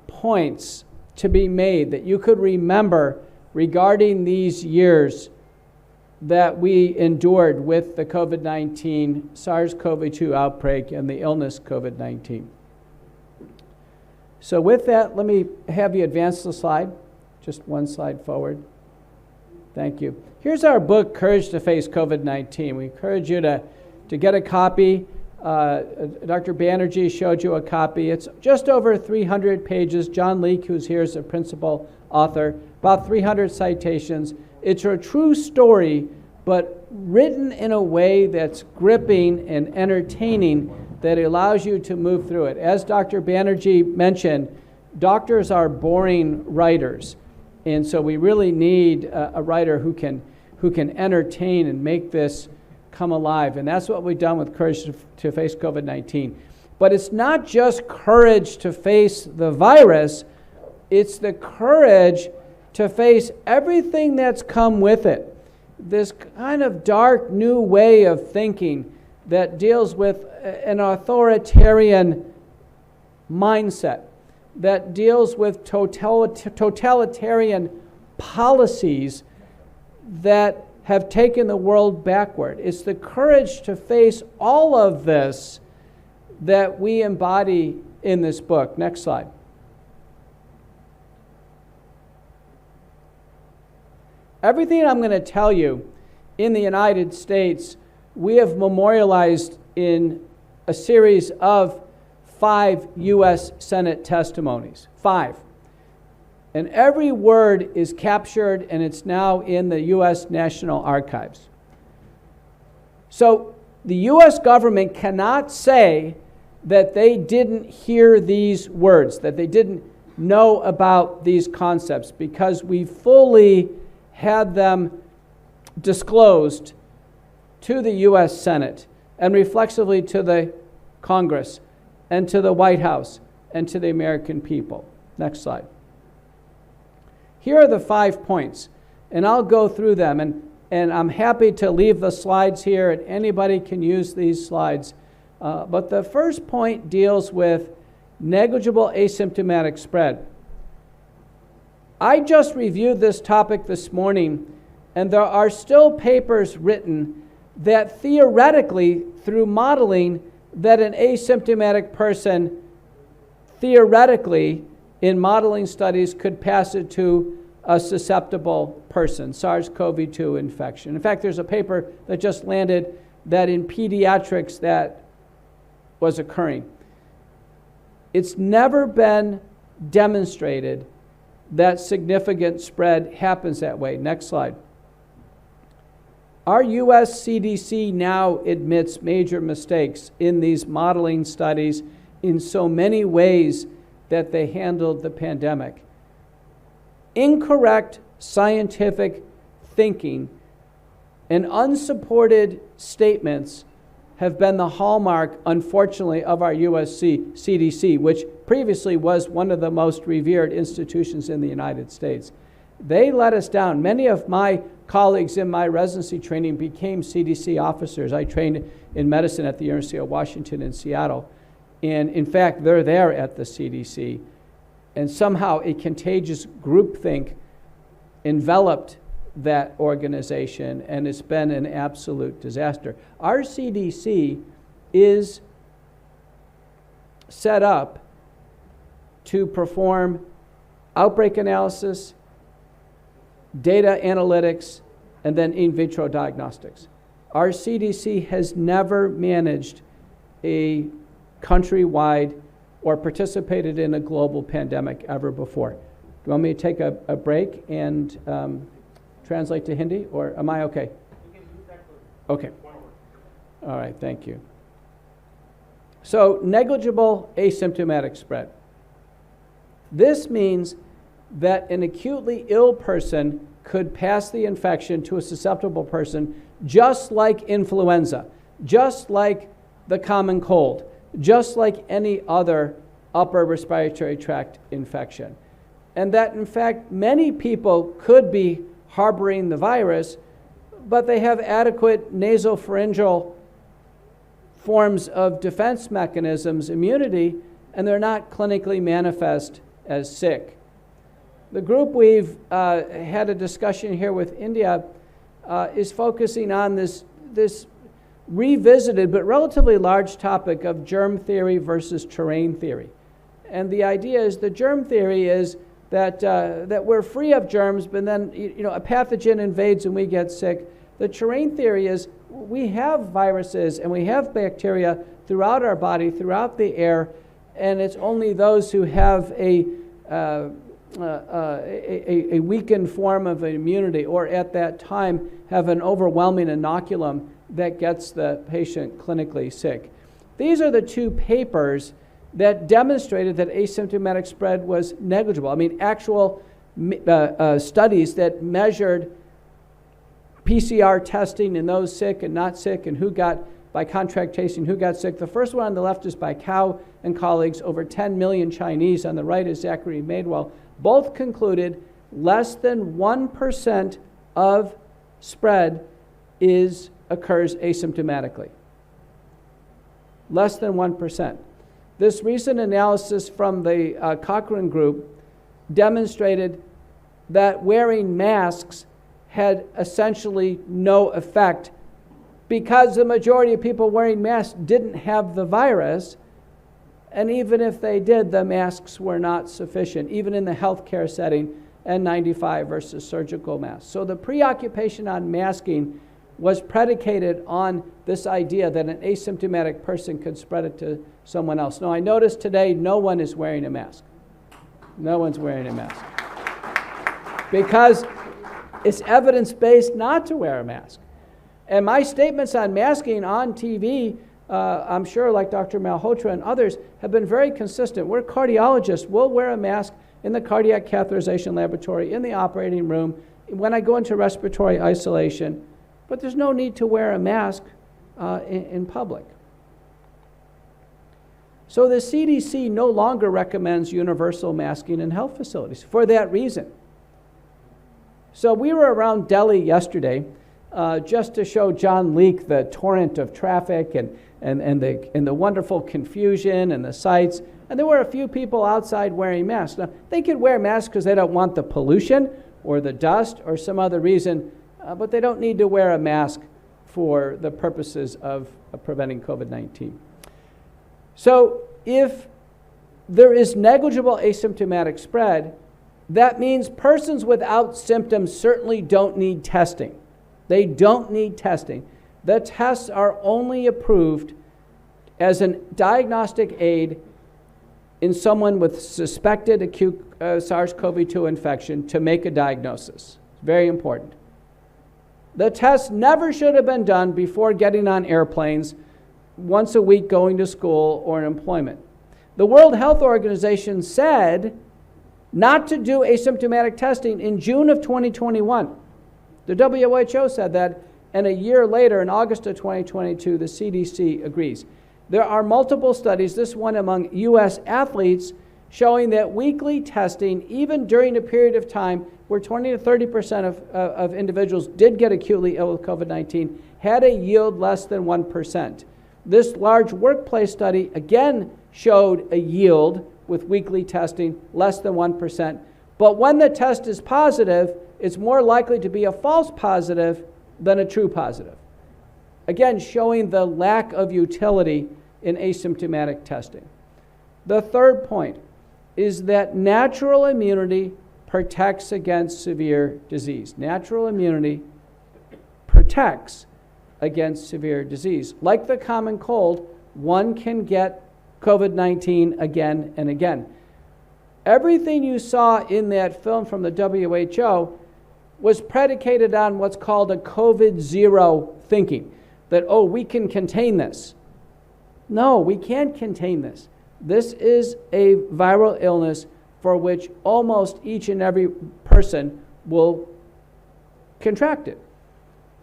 points to be made that you could remember regarding these years that we endured with the COVID-19, SARS-CoV-2 outbreak and the illness COVID-19. So with that, let me have you advance the slide. Just one slide forward. Thank you. Here's our book, Courage to Face COVID-19. We encourage you to get a copy. Dr. Banerjee showed you a copy. It's just over 300 pages. John Leake, who's here, is the principal author. About 300 citations. It's a true story, but written in a way that's gripping and entertaining that allows you to move through it. As Dr. Banerjee mentioned, doctors are boring writers. And so we really need a writer who can entertain and make this come alive. And that's what we've done with Courage to Face COVID-19. But it's not just courage to face the virus, it's the courage to face everything that's come with it. This kind of dark new way of thinking that deals with an authoritarian mindset, that deals with totalitarian policies that have taken the world backward. It's the courage to face all of this that we embody in this book. Next slide. Everything I'm going to tell you in the United States, we have memorialized in a series of 5 U.S. Senate testimonies. 5. And every word is captured, and it's now in the U.S. National Archives. So the U.S. government cannot say that they didn't hear these words, that they didn't know about these concepts, because we fully had them disclosed to the U.S. Senate and reflexively to the Congress and to the White House and to the American people. Next slide. Here are the 5 points, and I'll go through them, and I'm happy to leave the slides here, and anybody can use these slides. But the first point deals with negligible asymptomatic spread. I just reviewed this topic this morning, and there are still papers written that theoretically, through modeling, that an asymptomatic person theoretically in modeling studies could pass it to a susceptible person, SARS-CoV-2 infection. In fact, there's a paper that just landed that in pediatrics that was occurring. It's never been demonstrated that significant spread happens that way. Next slide. Our US CDC now admits major mistakes in these modeling studies in so many ways that they handled the pandemic. Incorrect scientific thinking and unsupported statements have been the hallmark, unfortunately, of our US CDC, which previously was one of the most revered institutions in the United States. They let us down. Many of my colleagues in my residency training became CDC officers. I trained in medicine at the University of Washington in Seattle. And in fact, they're there at the CDC. And somehow a contagious groupthink enveloped that organization, and it's been an absolute disaster. Our CDC is set up to perform outbreak analysis, data analytics, and then in vitro diagnostics. Our CDC has never managed a countrywide or participated in a global pandemic ever before. Do you want me to take a break and translate to Hindi, or am I okay? Okay. All right, thank you. So, negligible asymptomatic spread. This means that an acutely ill person could pass the infection to a susceptible person just like influenza, just like the common cold, just like any other upper respiratory tract infection. And that, in fact, many people could be harboring the virus, but they have adequate nasopharyngeal forms of defense mechanisms, immunity, and they're not clinically manifest as sick. The group we've had a discussion here with India is focusing on this revisited but relatively large topic of germ theory versus terrain theory. And the idea is, the germ theory is that we're free of germs, but then a pathogen invades and we get sick. The terrain theory is we have viruses and we have bacteria throughout our body, throughout the air, and it's only those who have a weakened form of immunity, or at that time have an overwhelming inoculum, that gets the patient clinically sick. These are the two papers that demonstrated that asymptomatic spread was negligible. I mean, actual studies that measured PCR testing in those sick and not sick, and who got, by contract tracing, who got sick. The first one on the left is by Cao and colleagues, over 10 million Chinese. On the right is Zachary Madewell. Both concluded less than 1% of spread occurs asymptomatically. Less than 1%. This recent analysis from the Cochrane group demonstrated that wearing masks had essentially no effect, because the majority of people wearing masks didn't have the virus, and even if they did, the masks were not sufficient, even in the healthcare setting, N95 versus surgical masks. So the preoccupation on masking was predicated on this idea that an asymptomatic person could spread it to someone else. Now, I noticed today no one is wearing a mask. No one's wearing a mask. Because it's evidence-based not to wear a mask. And my statements on masking on TV, I'm sure, like Dr. Malhotra and others, have been very consistent. We're cardiologists. We'll wear a mask in the cardiac catheterization laboratory, in the operating room, when I go into respiratory isolation. But there's no need to wear a mask in public. So the CDC no longer recommends universal masking in health facilities for that reason. So we were around Delhi yesterday just to show John Leake the torrent of traffic and the wonderful confusion and the sights. And there were a few people outside wearing masks. Now, they could wear masks because they don't want the pollution or the dust or some other reason, but they don't need to wear a mask for the purposes of preventing COVID-19. So if there is negligible asymptomatic spread, that means persons without symptoms certainly don't need testing. They don't need testing. The tests are only approved as a diagnostic aid in someone with suspected acute SARS-CoV-2 infection to make a diagnosis. Very important. The test never should have been done before getting on airplanes, once a week going to school or in employment. The World Health Organization said not to do asymptomatic testing in June of 2021. The WHO said that, and a year later, in August of 2022, the CDC agrees. There are multiple studies, this one among US athletes, showing that weekly testing, even during a period of time where 20 to 30% of individuals did get acutely ill with COVID-19, had a yield less than 1%. This large workplace study again showed a yield with weekly testing less than 1%. But when the test is positive, it's more likely to be a false positive than a true positive. Again, showing the lack of utility in asymptomatic testing. The third point is that natural immunity protects against severe disease. Natural immunity protects against severe disease. Like the common cold, one can get COVID-19 again and again. Everything you saw in that film from the WHO was predicated on what's called a COVID-0 thinking, that, oh, we can contain this. No, we can't contain this. This is a viral illness for which almost each and every person will contract it.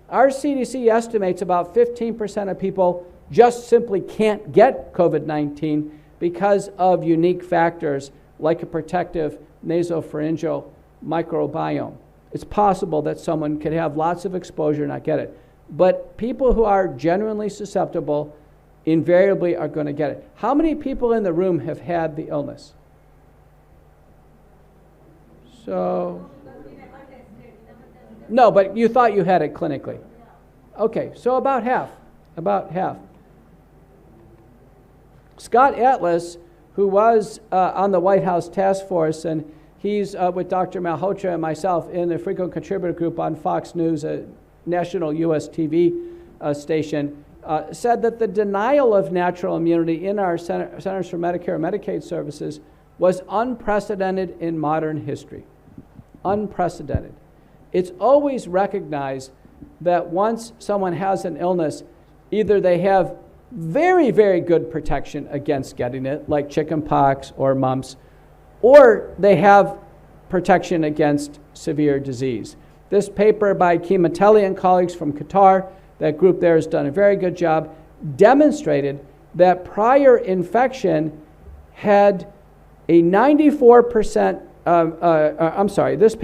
Our CDC estimates about 15% of people just simply can't get COVID-19 because of unique factors like a protective nasopharyngeal microbiome. It's possible that someone could have lots of exposure and not get it. But people who are genuinely susceptible invariably are going to get it. How many people in the room have had the illness? So, no, but you thought you had it clinically. Okay, so about half. Scott Atlas, who was on the White House task force, and he's with Dr. Malhotra and myself in the frequent contributor group on Fox News, a national US TV station, said that the denial of natural immunity in our Centers for Medicare and Medicaid Services was unprecedented in modern history. Unprecedented. It's always recognized that once someone has an illness, either they have very, very good protection against getting it, like chickenpox or mumps, or they have protection against severe disease. This paper by Kimatelli and colleagues from Qatar, that group there has done a very good job, demonstrated that prior infection had a 94%, this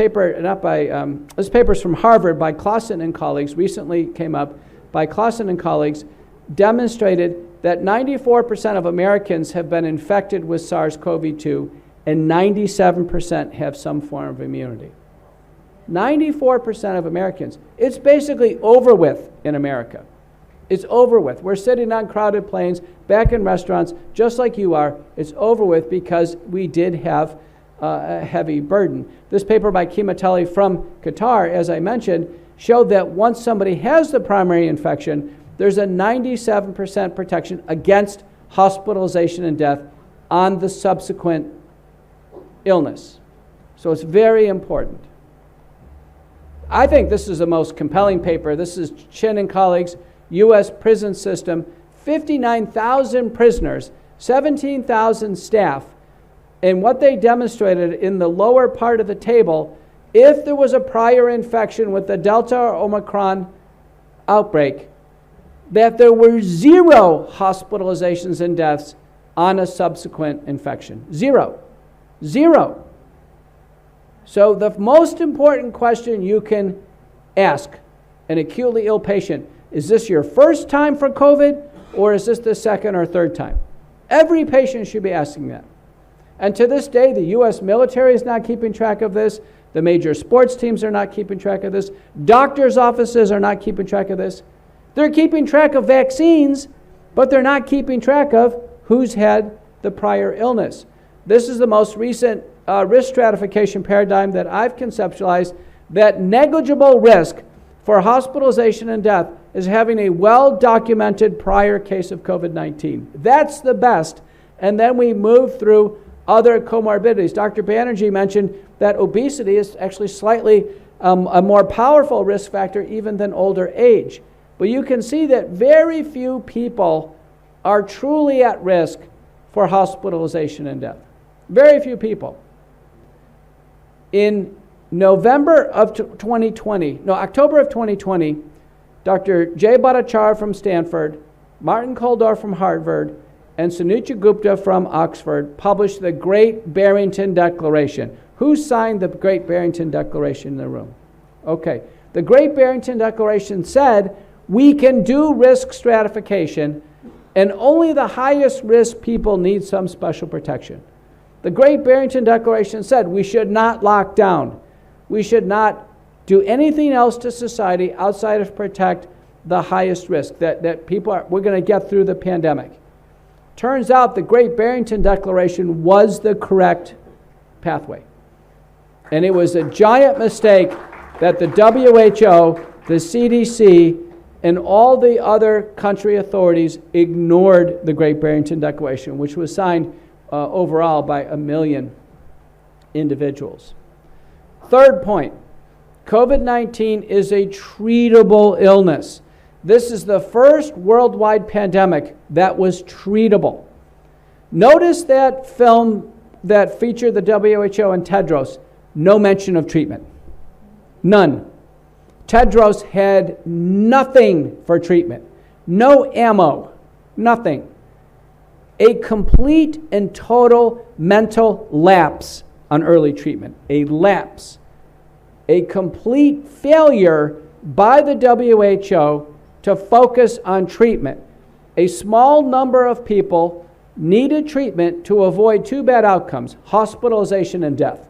paper's from Harvard by Clausen and colleagues, recently came up by Clausen and colleagues, demonstrated that 94% of Americans have been infected with SARS-CoV-2 and 97% have some form of immunity. 94% of Americans. It's basically over with in America. It's over with. We're sitting on crowded planes, back in restaurants, just like you are. It's over with because we did have a heavy burden. This paper by Kimatelli from Qatar, as I mentioned, showed that once somebody has the primary infection, there's a 97% protection against hospitalization and death on the subsequent illness. So it's very important. I think this is the most compelling paper. This is Chin and colleagues, U.S. prison system, 59,000 prisoners, 17,000 staff. And what they demonstrated in the lower part of the table, if there was a prior infection with the Delta or Omicron outbreak, that there were 0 hospitalizations and deaths on a subsequent infection. Zero. Zero. So the most important question you can ask an acutely ill patient, is this your first time for COVID, or is this the second or third time? Every patient should be asking that. And to this day, the U.S. military is not keeping track of this. The major sports teams are not keeping track of this. Doctors' offices are not keeping track of this. They're keeping track of vaccines, but they're not keeping track of who's had the prior illness. This is the most recent risk stratification paradigm that I've conceptualized, that negligible risk for hospitalization and death is having a well-documented prior case of COVID-19. That's the best. And then we move through other comorbidities. Dr. Banerjee mentioned that obesity is actually slightly a more powerful risk factor even than older age. But you can see that very few people are truly at risk for hospitalization and death. Very few people. In October of 2020, Dr. Jay Bhattacharya from Stanford, Martin Kulldorff from Harvard, and Sunetra Gupta from Oxford published the Great Barrington Declaration. Who signed the Great Barrington Declaration in the room? Okay. The Great Barrington Declaration said we can do risk stratification, and only the highest risk people need some special protection. The Great Barrington Declaration said we should not lock down. We should not do anything else to society outside of protect the highest risk, that we're going to get through the pandemic. Turns out the Great Barrington Declaration was the correct pathway. And it was a giant mistake that the WHO, the CDC, and all the other country authorities ignored the Great Barrington Declaration, which was signed overall by 1 million individuals. Third point, COVID-19 is a treatable illness. This is the first worldwide pandemic that was treatable. Notice that film that featured the WHO and Tedros, no mention of treatment. None. Tedros had nothing for treatment. No ammo. Nothing. A complete and total mental lapse on early treatment. A lapse. A complete failure by the WHO to focus on treatment. A small number of people needed treatment to avoid two bad outcomes, hospitalization and death.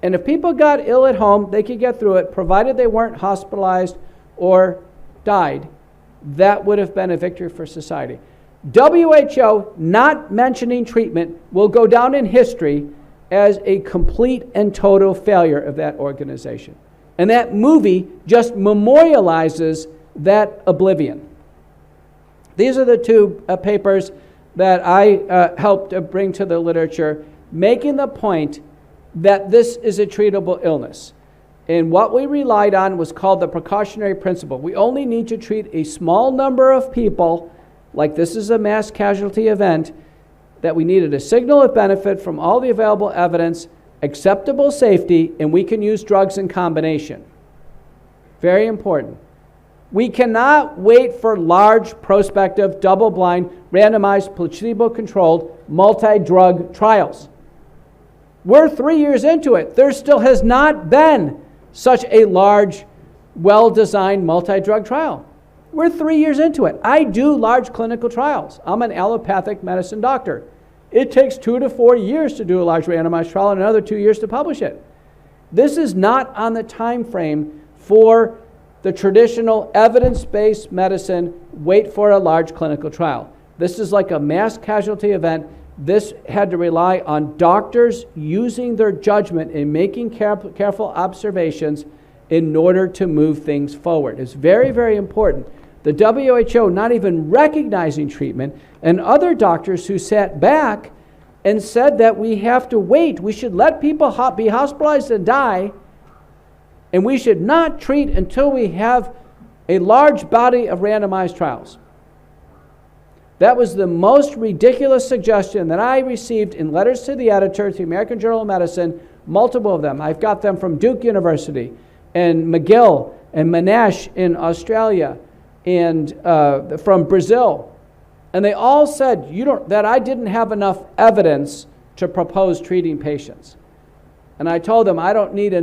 And if people got ill at home, they could get through it, provided they weren't hospitalized or died. That would have been a victory for society. WHO not mentioning treatment will go down in history as a complete and total failure of that organization. And that movie just memorializes that oblivion. These are the two papers that I helped bring to the literature, making the point that this is a treatable illness. And what we relied on was called the precautionary principle. We only need to treat a small number of people, like this is a mass casualty event, that we needed a signal of benefit from all the available evidence, acceptable safety, and we can use drugs in combination. Very important. We cannot wait for large, prospective, double-blind, randomized, placebo-controlled, multi-drug trials. We're 3 years into it. There still has not been such a large, well-designed multi-drug trial. We're 3 years into it. I do large clinical trials. I'm an allopathic medicine doctor. It takes 2 to 4 years to do a large randomized trial and another 2 years to publish it. This is not on the time frame for the traditional evidence-based medicine, wait for a large clinical trial. This is like a mass casualty event. This had to rely on doctors using their judgment and making careful observations in order to move things forward. It's very, very important. The WHO not even recognizing treatment, and other doctors who sat back and said that we have to wait. We should let people be hospitalized and die, and we should not treat until we have a large body of randomized trials. That was the most ridiculous suggestion that I received in letters to the editor, to the American Journal of Medicine, multiple of them. I've got them from Duke University, and McGill, and Monash in Australia, and from Brazil. And they all said that I didn't have enough evidence to propose treating patients. And I told them I don't need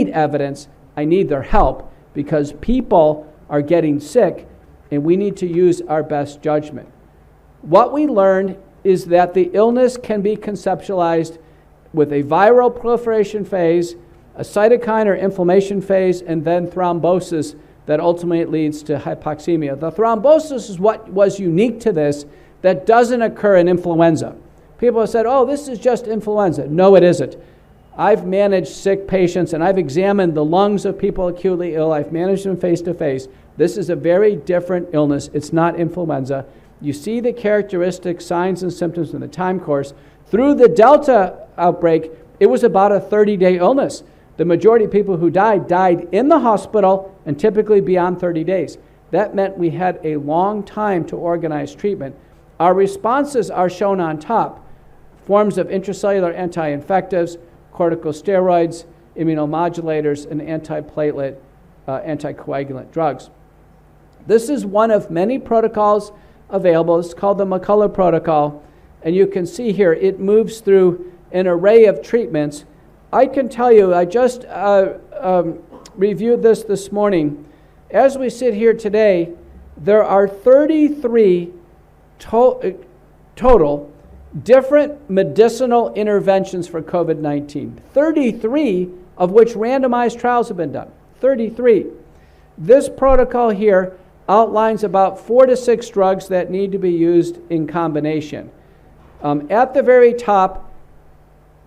evidence, I need their help, because people are getting sick and we need to use our best judgment. What we learned is that the illness can be conceptualized with a viral proliferation phase, a cytokine or inflammation phase, and then thrombosis that ultimately leads to hypoxemia. The thrombosis is what was unique to this that doesn't occur in influenza. People have said, oh, this is just influenza. No, it isn't. I've managed sick patients and I've examined the lungs of people acutely ill. I've managed them face to face. This is a very different illness. It's not influenza. You see the characteristic signs and symptoms in the time course. Through the Delta outbreak, it was about a 30-day illness. The majority of people who died in the hospital and typically beyond 30 days. That meant we had a long time to organize treatment. Our responses are shown on top. Forms of intracellular anti-infectives, corticosteroids, immunomodulators, and antiplatelet, anticoagulant drugs. This is one of many protocols available. It's called the McCullough protocol. And you can see here, it moves through an array of treatments. I can tell you, I just reviewed this morning. As we sit here today, there are 33 total different medicinal interventions for COVID-19, 33 of which randomized trials have been done, 33. This protocol here outlines about 4 to 6 drugs that need to be used in combination. At the very top,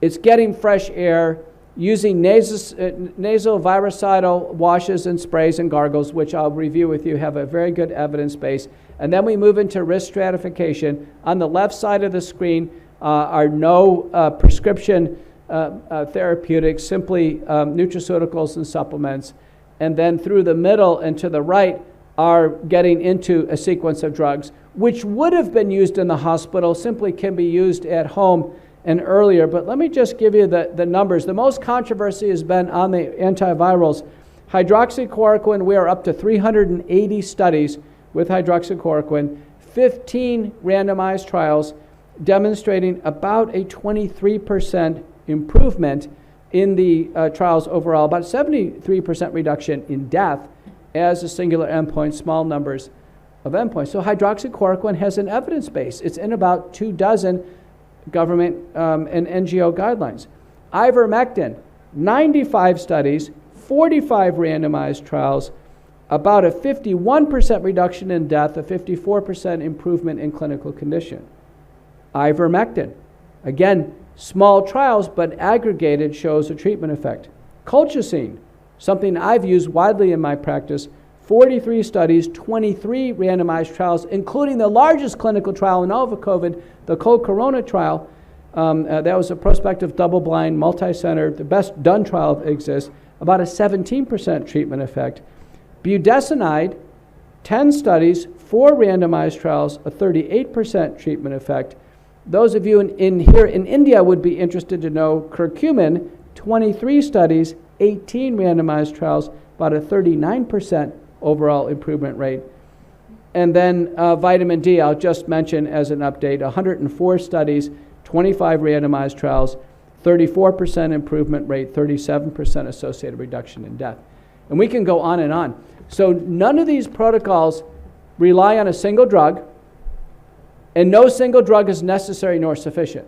it's getting fresh air, using nasal virucidal washes and sprays and gargles, which I'll review with you, have a very good evidence base. And then we move into risk stratification. On the left side of the screen are no prescription therapeutics, simply nutraceuticals and supplements. And then through the middle and to the right are getting into a sequence of drugs, which would have been used in the hospital, simply can be used at home and earlier. But let me just give you the numbers. The most controversy has been on the antivirals. Hydroxychloroquine, we are up to 380 studies with hydroxychloroquine, 15 randomized trials demonstrating about a 23% improvement in the trials overall, about 73% reduction in death as a singular endpoint, small numbers of endpoints. So hydroxychloroquine has an evidence base. It's in about 24 government and NGO guidelines. Ivermectin, 95 studies, 45 randomized trials, about a 51% reduction in death, a 54% improvement in clinical condition. Ivermectin, again, small trials, but aggregated shows a treatment effect. Colchicine, something I've used widely in my practice, 43 studies, 23 randomized trials, including the largest clinical trial in all of COVID, the Corona trial. That was a prospective double-blind, multi-center, the best done trial that exists, about a 17% treatment effect. Budesonide, 10 studies, 4 randomized trials, a 38% treatment effect. Those of you here in India would be interested to know curcumin, 23 studies, 18 randomized trials, about a 39% overall improvement rate. And then vitamin D, I'll just mention as an update, 104 studies, 25 randomized trials, 34% improvement rate, 37% associated reduction in death. And we can go on and on. So none of these protocols rely on a single drug, and no single drug is necessary nor sufficient.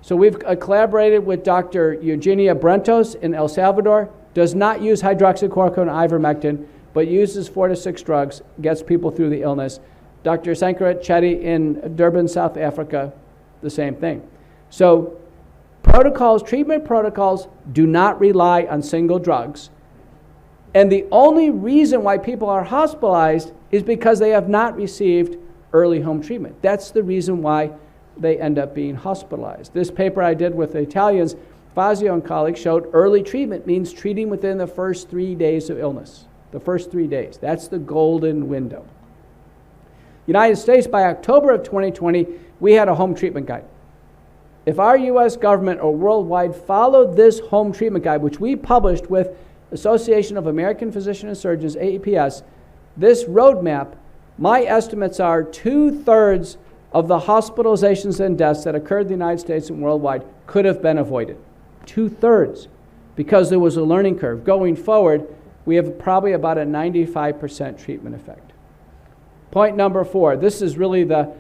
So we've collaborated with Dr. Eugenia Brentos in El Salvador, does not use hydroxychloroquine and ivermectin, but uses 4 to 6 drugs, gets people through the illness. Dr. Sankarat Chetty in Durban, South Africa, the same thing. So treatment protocols do not rely on single drugs. And the only reason why people are hospitalized is because they have not received early home treatment. That's the reason why they end up being hospitalized. This paper I did with the Italians, Fazio and colleagues, showed early treatment means treating within the first 3 days of illness. The first 3 days. That's the golden window. United States, by October of 2020, we had a home treatment guide. If our U.S. government or worldwide followed this home treatment guide, which we published with Association of American Physicians and Surgeons, AAPS, this roadmap My estimates are 2/3 of the hospitalizations and deaths that occurred in the United States and worldwide could have been avoided. 2/3, because there was a learning curve. Going forward, we have probably about a 95% treatment effect. Point number 4, this is really point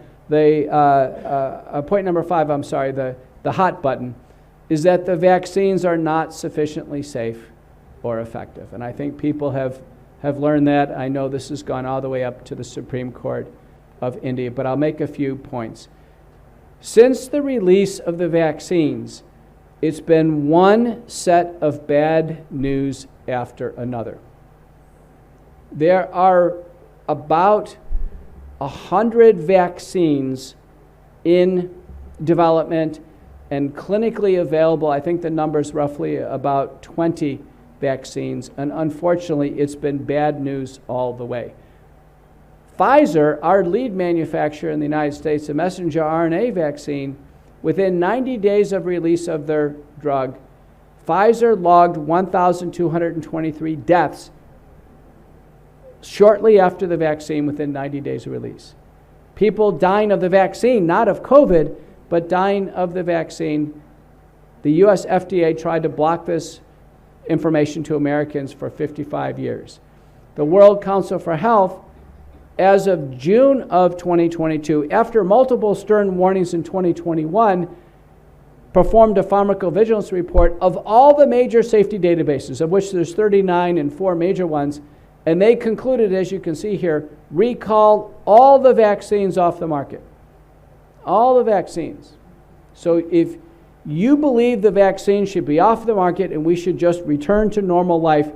number 5, I'm sorry, the hot button, is that the vaccines are not sufficiently safe or effective. And I think people have learned that. I know this has gone all the way up to the Supreme Court of India, but I'll make a few points. Since the release of the vaccines, it's been one set of bad news after another. There are about 100 vaccines in development and clinically available. I think the number's roughly about 20 vaccines, and unfortunately, it's been bad news all the way. Pfizer, our lead manufacturer in the United States, a messenger RNA vaccine, within 90 days of release of their drug, Pfizer logged 1,223 deaths shortly after the vaccine within 90 days of release. People dying of the vaccine, not of COVID, but dying of the vaccine. The US FDA tried to block this information to Americans for 55 years. The World Council for Health, as of June of 2022, after multiple stern warnings in 2021, performed a pharmacovigilance report of all the major safety databases, of which there's 39 and 4 major ones, and they concluded, as you can see here, recall all the vaccines off the market. All the vaccines. So if you believe the vaccine should be off the market and we should just return to normal life,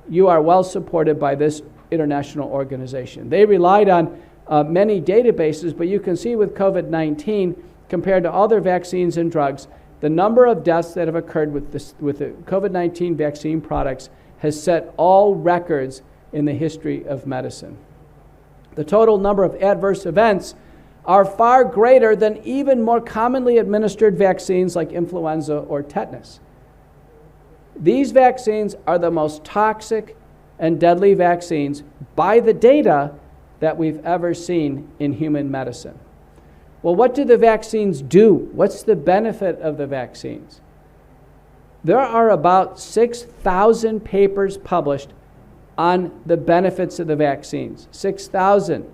you are well supported by this international organization. They relied on many databases, but you can see with COVID-19, compared to other vaccines and drugs, the number of deaths that have occurred with the COVID-19 vaccine products has set all records in the history of medicine. The total number of adverse events are far greater than even more commonly administered vaccines like influenza or tetanus. These vaccines are the most toxic and deadly vaccines by the data that we've ever seen in human medicine. Well, what do the vaccines do? What's the benefit of the vaccines? There are about 6,000 papers published on the benefits of the vaccines. 6,000.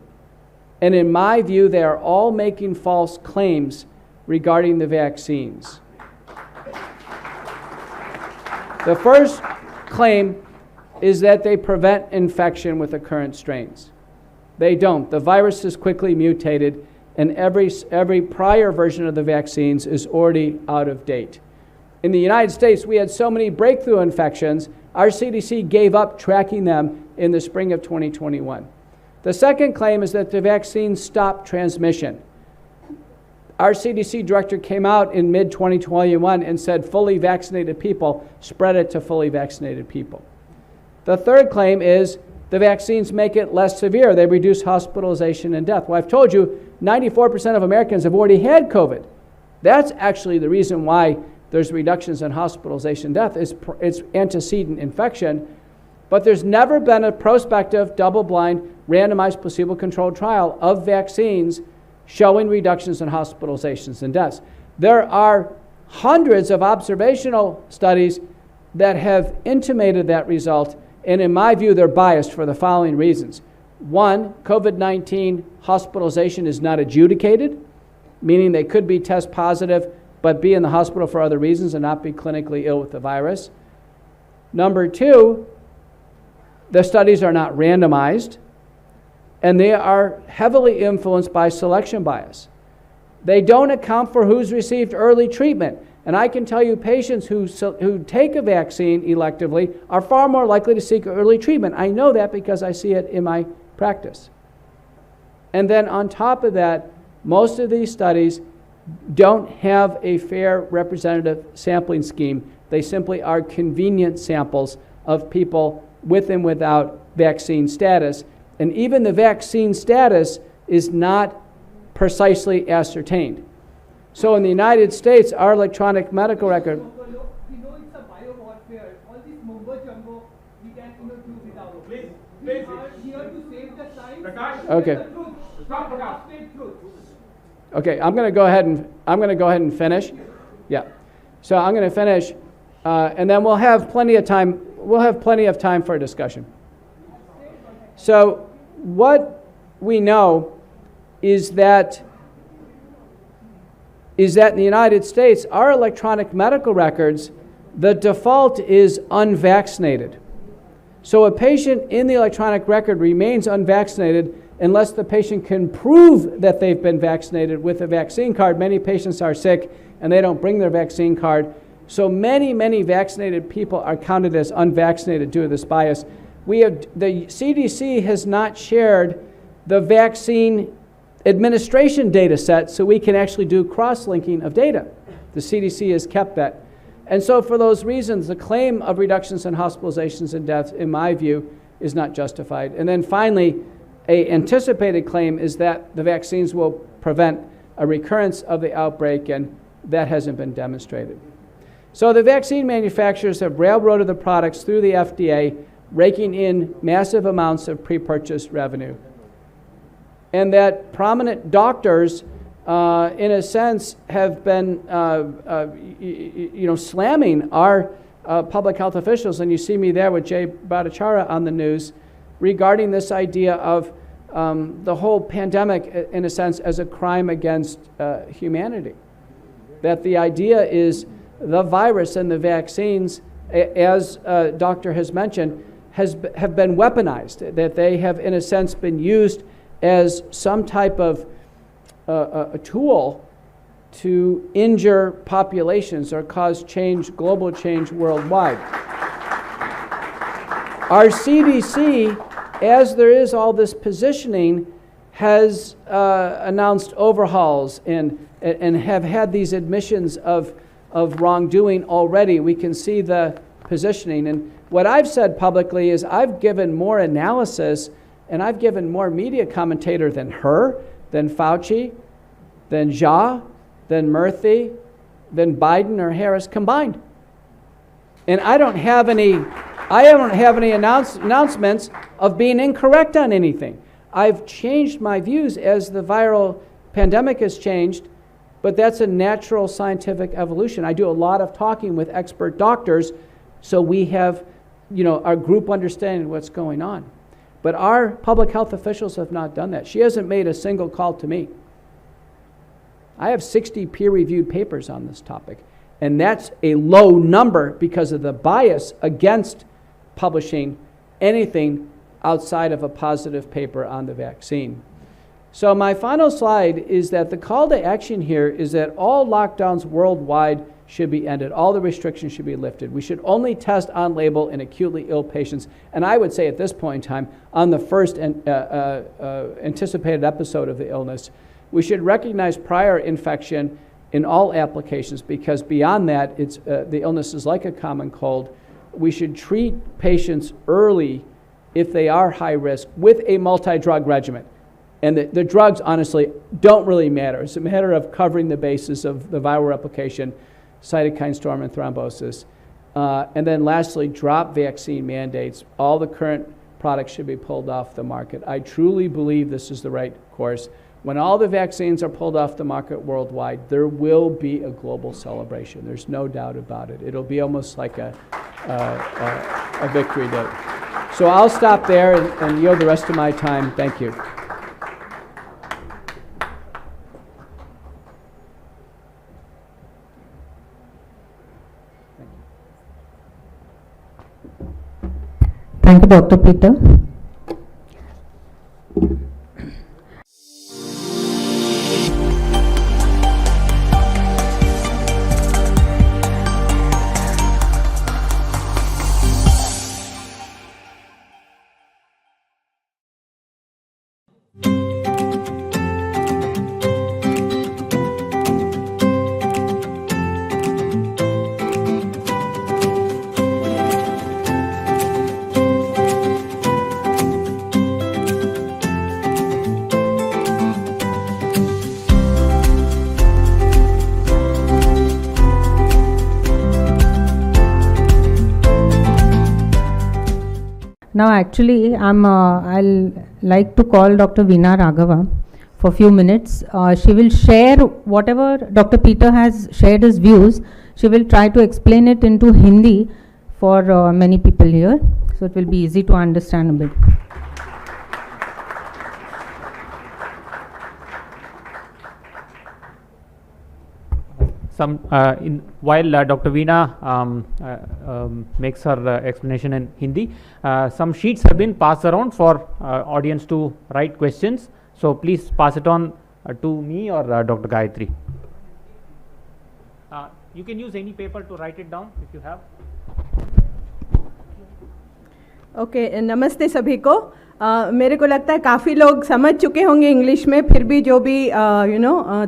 And in my view, they are all making false claims regarding the vaccines. The first claim is that they prevent infection with the current strains. They don't. The virus is quickly mutated, and every prior version of the vaccines is already out of date. In the United States, we had so many breakthrough infections, our CDC gave up tracking them in the spring of 2021. The second claim is that the vaccines stop transmission. Our CDC director came out in mid-2021 and said fully vaccinated people spread it to fully vaccinated people. The third claim is the vaccines make it less severe. They reduce hospitalization and death. Well, I've told you 94% of Americans have already had COVID. That's actually the reason why there's reductions in hospitalization and death. It's antecedent infection. But there's never been a prospective, double-blind, randomized, placebo-controlled trial of vaccines showing reductions in hospitalizations and deaths. There are hundreds of observational studies that have intimated that result, and in my view, they're biased for the following reasons. One, COVID-19 hospitalization is not adjudicated, meaning they could be test positive but be in the hospital for other reasons and not be clinically ill with the virus. Number two, the studies are not randomized, and they are heavily influenced by selection bias. They don't account for who's received early treatment. And I can tell you patients who take a vaccine electively are far more likely to seek early treatment. I know that because I see it in my practice. And then on top of that, most of these studies don't have a fair representative sampling scheme. They simply are convenient samples of people with and without vaccine status. And even the vaccine status is not precisely ascertained. So in the United States, our electronic medical record... We know it's a biowarfare. All this mumbo jumbo, we can do without. We are here to save the science. Okay. Okay, I'm going to go ahead and finish. Yeah. So I'm going to finish, and then we'll have plenty of time. We'll have plenty of time for a discussion. So what we know is that in the United States, our electronic medical records, the default is unvaccinated. So a patient in the electronic record remains unvaccinated unless the patient can prove that they've been vaccinated with a vaccine card. Many patients are sick and they don't bring their vaccine card. So many vaccinated people are counted as unvaccinated due to this bias. The CDC has not shared the vaccine administration data set so we can actually do cross-linking of data. The CDC has kept that. And so for those reasons, the claim of reductions in hospitalizations and deaths, in my view, is not justified. And then finally, an anticipated claim is that the vaccines will prevent a recurrence of the outbreak, and that hasn't been demonstrated. So the vaccine manufacturers have railroaded the products through the FDA, raking in massive amounts of pre-purchase revenue. And that prominent doctors, in a sense, have been slamming our public health officials, and you see me there with Jay Bhattacharya on the news, regarding this idea of the whole pandemic, in a sense, as a crime against humanity. That the idea is the virus and the vaccines, as Doctor has mentioned, have been weaponized, that they have, in a sense, been used as some type of a tool to injure populations or cause change, global change worldwide. Our CDC, as there is all this positioning, has announced overhauls and have had these admissions of wrongdoing already. We can see the positioning. And what I've said publicly is I've given more analysis and I've given more media commentator than her, than Fauci, than Jha, than Murthy, than Biden or Harris combined. And I don't have any announcements of being incorrect on anything. I've changed my views as the viral pandemic has changed, but that's a natural scientific evolution. I do a lot of talking with expert doctors, so we have, our group understanding what's going on. But our public health officials have not done that. She hasn't made a single call to me. I have 60 peer-reviewed papers on this topic, and that's a low number because of the bias against publishing anything outside of a positive paper on the vaccine. So my final slide is that the call to action here is that all lockdowns worldwide should be ended. All the restrictions should be lifted. We should only test on label in acutely ill patients. And I would say at this point in time, on the first anticipated episode of the illness, we should recognize prior infection in all applications, because beyond that, the illness is like a common cold. We should treat patients early if they are high risk with a multi-drug regimen. And the drugs, honestly, don't really matter. It's a matter of covering the basis of the viral replication, cytokine storm, and thrombosis. And then lastly, drop vaccine mandates. All the current products should be pulled off the market. I truly believe this is the right course. When all the vaccines are pulled off the market worldwide, there will be a global celebration. There's no doubt about it. It'll be almost like a victory day. So I'll stop there and yield the rest of my time. Thank you. Thank you, Dr. Peter. Now, actually, I'll like to call Dr. Veena Raghava for a few minutes. She will share whatever Dr. Peter has shared his views. She will try to explain it into Hindi for many people here, so it will be easy to understand a bit. While Dr. Veena makes her explanation in Hindi, some sheets have been passed around for audience to write questions. So please pass it on to me or Dr. Gayatri. You can use any paper to write it down if you have. Okay नमस्ते सभी को। मेरे को लगता है काफ़ी लोग समझ चुके होंगे इंग्लिश में, फिर भी जो भी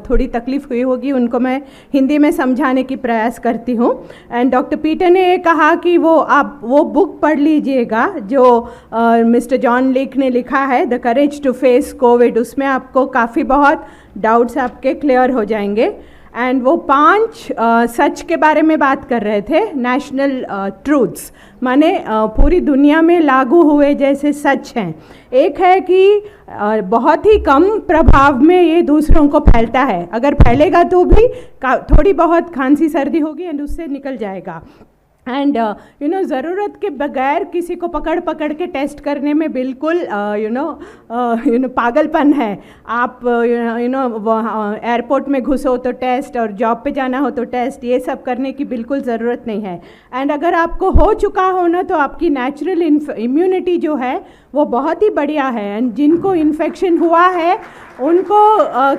थोड़ी तकलीफ़ हुई होगी उनको मैं हिंदी में समझाने की प्रयास करती हूँ। एंड डॉक्टर पीटर ने कहा कि आप वो बुक पढ़ लीजिएगा जो मिस्टर जॉन लीक ने लिखा है, the courage to face COVID. उसमें आपको काफ़ी बहुत डाउट्स आपके क्लियर हो जाएंगे। एंड वो 5 सच के बारे में बात कर रहे थे, नेशनल ट्रूथ्स, माने पूरी दुनिया में लागू हुए जैसे सच हैं। एक है कि बहुत ही कम प्रभाव में ये दूसरों को फैलता है, अगर फैलेगा तो भी थोड़ी बहुत खांसी सर्दी होगी एंड उससे निकल जाएगा। एंड ज़रूरत के बगैर किसी को पकड़ के टेस्ट करने में बिल्कुल पागलपन है। आप एयरपोर्ट में घुसो तो टेस्ट, और जॉब पे जाना हो तो टेस्ट, ये सब करने की बिल्कुल ज़रूरत नहीं है। एंड अगर आपको हो चुका हो ना तो आपकी नेचुरल इम्यूनिटी जो है वो बहुत ही बढ़िया है। एंड जिनको इन्फेक्शन हुआ है उनको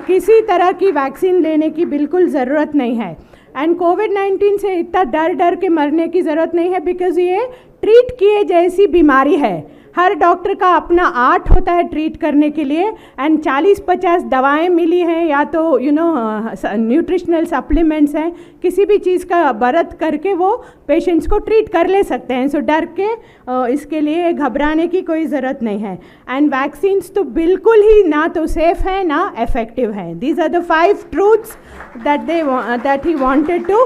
किसी तरह की वैक्सीन लेने की बिल्कुल ज़रूरत नहीं है। एंड कोविड-19 से इतना डर के मरने की ज़रूरत नहीं है, बिकॉज़ ये ट्रीट किए जैसी बीमारी है। हर डॉक्टर का अपना आर्ट होता है ट्रीट करने के लिए। एंड 40-50 दवाएं मिली हैं, या तो न्यूट्रिशनल सप्लीमेंट्स हैं, किसी भी चीज़ का बरत करके वो पेशेंट्स को ट्रीट कर ले सकते हैं। सो डर के इसके लिए घबराने की कोई ज़रूरत नहीं है। एंड वैक्सीन्स तो बिल्कुल ही ना तो सेफ़ है ना इफ़ेक्टिव है। These are the 5 truths that he wanted to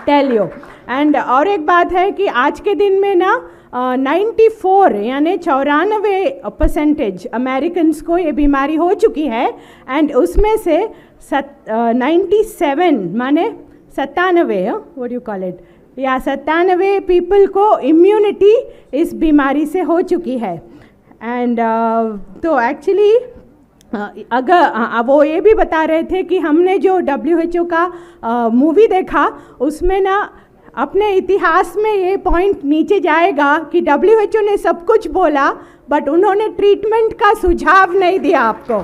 tell you. And और एक बात है कि आज के दिन में ना 94 यानी 94% अमेरिकन्स को ये बीमारी हो चुकी है। एंड उसमें से 97 माने 97 व्हाट यू कॉल इट, या 97 पीपल को इम्यूनिटी इस बीमारी से हो चुकी है। एंड तो एक्चुअली अगर वो ये भी बता रहे थे कि हमने जो WHO का मूवी देखा उसमें ना अपने इतिहास में ये पॉइंट नीचे जाएगा कि WHO ने सब कुछ बोला बट उन्होंने ट्रीटमेंट का सुझाव नहीं दिया आपको,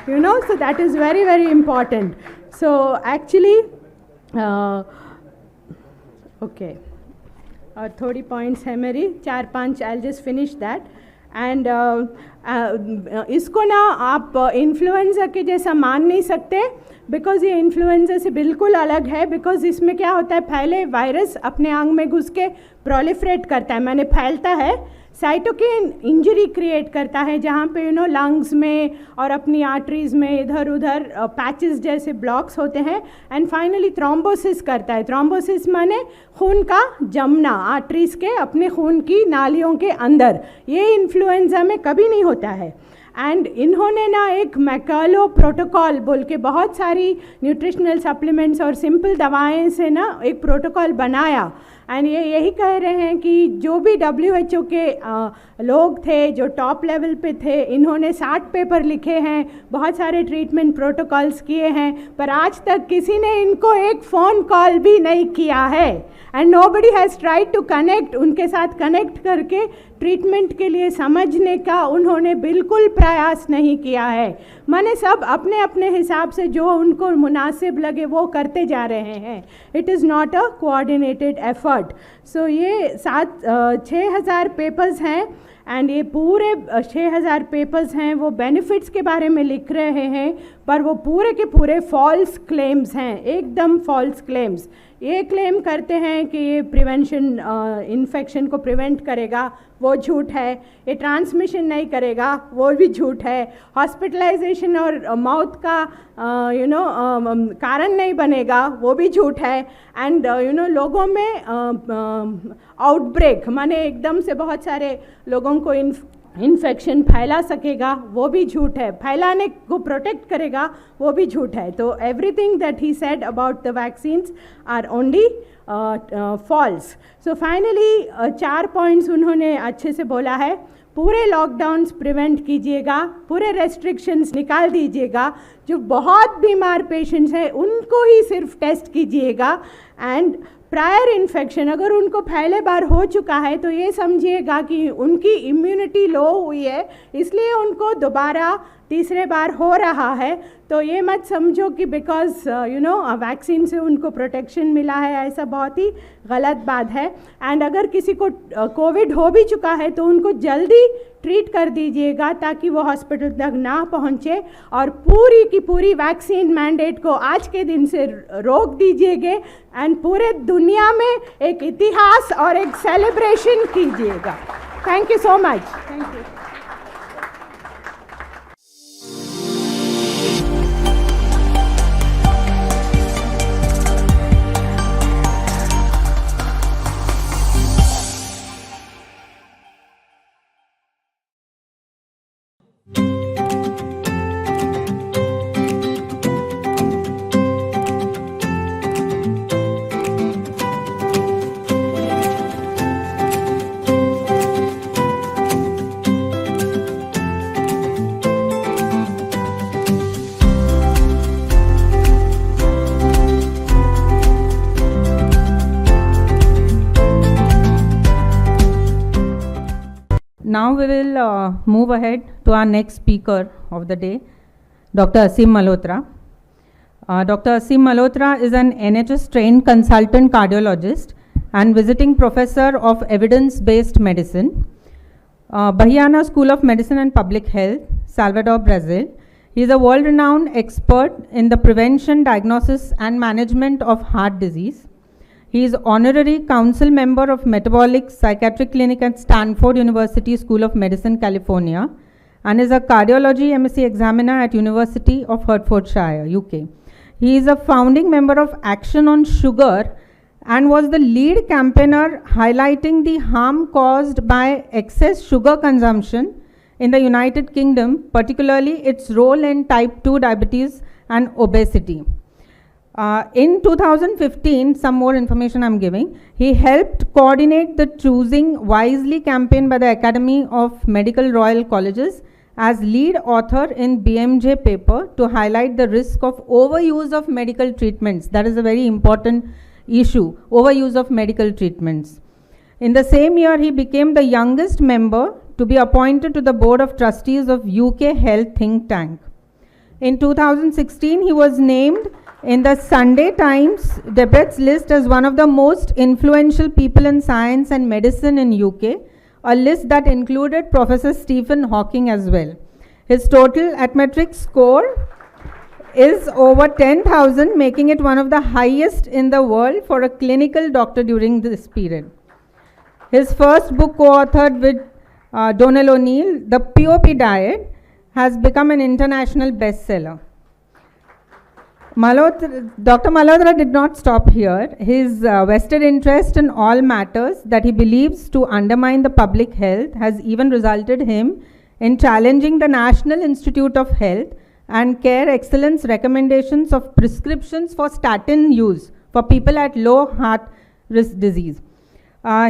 so that is very very important. So actually okay, और थोड़ी पॉइंट्स है मेरी 4-5, I just finish that. And इसको ना आप इन्फ्लुएंजा के जैसा मान नहीं सकते, बिकॉज़ ये इन्फ्लुएंजा से बिल्कुल अलग है। बिकॉज़ इसमें क्या होता है, पहले वायरस अपने आंग में घुस के प्रोलिफरेट करता है, माने फैलता है, साइटोकिन इंजरी क्रिएट करता है जहाँ पे लंग्स में और अपनी आर्टरीज में इधर उधर पैचेस जैसे ब्लॉक्स होते हैं। एंड फाइनली थ्रोम्बोसिस करता है। थ्रोम्बोसिस माने खून का जमना आर्टरीज के अपने खून की नालियों के अंदर। ये इन्फ्लुएंजा में कभी नहीं होता है। एंड इन्होंने ना एक मैकालो प्रोटोकॉल बोल के बहुत सारी न्यूट्रिशनल सप्लीमेंट्स और सिंपल दवाएं से ना एक प्रोटोकॉल बनाया। एंड ये यही कह रहे हैं कि जो भी WHO के लोग थे जो टॉप लेवल पे थे, इन्होंने 60 पेपर लिखे हैं, बहुत सारे ट्रीटमेंट प्रोटोकॉल्स किए हैं, पर आज तक किसी ने इनको एक फ़ोन कॉल भी नहीं किया है। And nobody has tried to connect, उनके साथ कनेक्ट करके ट्रीटमेंट के लिए समझने का उन्होंने बिल्कुल प्रयास नहीं किया है। माने सब अपने अपने हिसाब से जो उनको मुनासिब लगे वो करते जा रहे हैं। It is not a coordinated effort. So ये 6,000 पेपर्स हैं। एंड ये पूरे 6,000 पेपर्स हैं, वो बेनिफिट्स के बारे में लिख रहे हैं, पर वो पूरे के पूरे फॉल्स क्लेम्स हैं, एकदम फॉल्स क्लेम्स। ये क्लेम करते हैं कि ये प्रिवेंशन इन्फेक्शन को प्रिवेंट करेगा, वो झूठ है। ये ट्रांसमिशन नहीं करेगा, वो भी झूठ है। हॉस्पिटलाइजेशन और मौत का कारण नहीं बनेगा, वो भी झूठ है। एंड लोगों में आउटब्रेक माने एकदम से बहुत सारे लोगों लोगों को इन्फेक्शन फैला सकेगा वो भी झूठ है, फैलाने को प्रोटेक्ट करेगा वो भी झूठ है. तो everything that he said about the vaccines are only false. So finally 4 points उन्होंने अच्छे से बोला है. पूरे लॉकडाउन्स प्रिवेंट कीजिएगा, पूरे रेस्ट्रिक्शंस निकाल दीजिएगा, जो बहुत बीमार पेशेंट्स हैं उनको ही सिर्फ टेस्ट कीजिएगा. एंड प्रायर इन्फेक्शन अगर उनको पहले बार हो चुका है तो ये समझिएगा कि उनकी इम्यूनिटी लो हुई है, इसलिए उनको दोबारा तीसरे बार हो रहा है. तो ये मत समझो कि बिकॉज वैक्सीन से उनको प्रोटेक्शन मिला है, ऐसा बहुत ही गलत बात है. एंड अगर किसी को कोविड हो भी चुका है तो उनको जल्दी ट्रीट कर दीजिएगा ताकि वो हॉस्पिटल तक ना पहुँचे, और पूरी की पूरी वैक्सीन मैंडेट को आज के दिन से रोक दीजिएगा एंड पूरे दुनिया में एक इतिहास और एक सेलिब्रेशन कीजिएगा. Thank you so much. Thank you. Now we will move ahead to our next speaker of the day, Dr. Asim Malhotra. Dr. Asim Malhotra is an NHS-trained consultant cardiologist and visiting professor of evidence-based medicine, Bahiana School of Medicine and Public Health, Salvador, Brazil. He is a world-renowned expert in the prevention, diagnosis, and management of heart disease. He is honorary council member of Metabolic Psychiatric Clinic at Stanford University School of Medicine, California, and is a cardiology MSc examiner at University of Hertfordshire, UK. He is a founding member of Action on Sugar and was the lead campaigner highlighting the harm caused by excess sugar consumption in the United Kingdom, particularly its role in type 2 diabetes and obesity. In 2015, some more information I'm giving, he helped coordinate the Choosing Wisely campaign by the Academy of Medical Royal Colleges as lead author in BMJ paper to highlight the risk of overuse of medical treatments. That is a very important issue, overuse of medical treatments. In the same year, he became the youngest member to be appointed to the Board of Trustees of UK Health Think Tank. In 2016, he was named in the Sunday Times debates list as one of the most influential people in science and medicine in UK, a list that included Professor Stephen Hawking as well. His total arithmetic score is over 10,000, making it one of the highest in the world for a clinical doctor during this period. His first book, co-authored with Donald O'Neill, The POP Diet, has become an international bestseller. Dr. Malhotra did not stop here. His vested interest in all matters that he believes to undermine the public health has even resulted him in challenging the National Institute of Health and Care Excellence recommendations of prescriptions for statin use for people at low heart risk disease.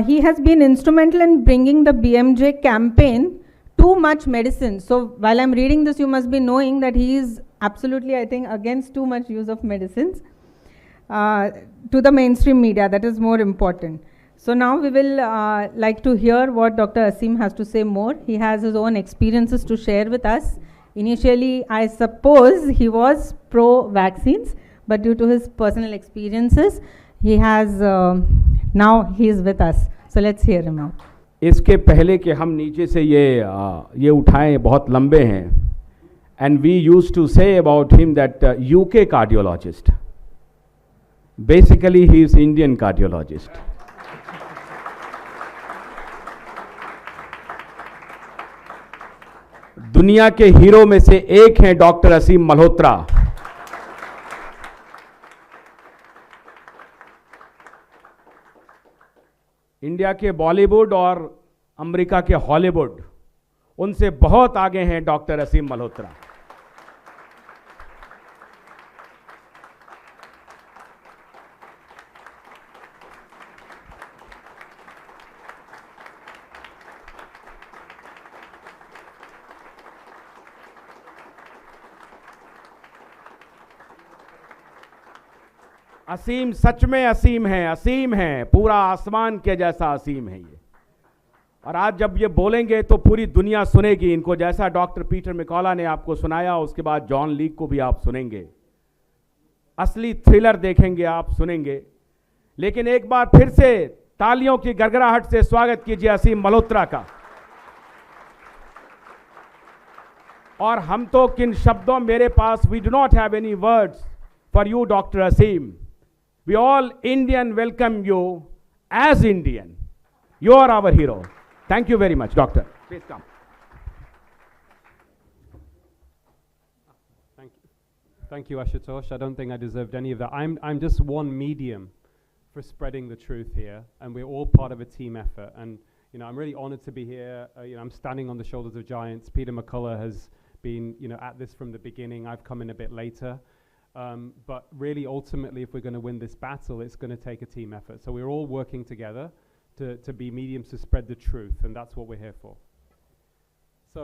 He has been instrumental in bringing the BMJ campaign Too Much Medicine. So while I'm reading this, you must be knowing that he is absolutely, I think, against too much use of medicines to the mainstream media. That is more important. So now we will like to hear what Dr. Asim has to say more. He has his own experiences to share with us. Initially, I suppose he was pro-vaccines, but due to his personal experiences, he has, now he is with us. So let's hear him out. इसके पहले कि हम नीचे से ये उठाएं बहुत लंबे हैं. And we used to say about him that UK cardiologist. Basically, he is Indian cardiologist. दुनिया के हीरो में से एक हैं डॉक्टर असीम मल्होत्रा. इंडिया के बॉलीवुड और अमेरिका के हॉलीवुड, उनसे बहुत आगे हैं डॉक्टर असीम मल्होत्रा। असीम सच में असीम है, पूरा आसमान के जैसा असीम है ये। और आज जब ये बोलेंगे तो पूरी दुनिया सुनेगी इनको, जैसा डॉक्टर पीटर मिकॉला ने आपको सुनाया, उसके बाद जॉन लीक को भी आप सुनेंगे। असली थ्रिलर देखेंगे आप, सुनेंगे। लेकिन एक बार फिर से तालियों की गड़गड़ाहट से स्वागत कीजिए असीम मल्होत्रा का। और हम तो किन शब्दों, मेरे पास we do not have any words for you doctor Asim. We all Indian welcome you as Indian. You are our hero. Thank you very much, Doctor. Please come. Thank you, Ashutosh. I don't think I deserved any of that. I'm just one medium for spreading the truth here, and we're all part of a team effort. And I'm really honored to be here. I'm standing on the shoulders of giants. Peter McCullough has been at this from the beginning. I've come in a bit later. But really, ultimately, if we're going to win this battle, it's going to take a team effort. So we're all working together to be mediums to spread the truth, and that's what we're here for. So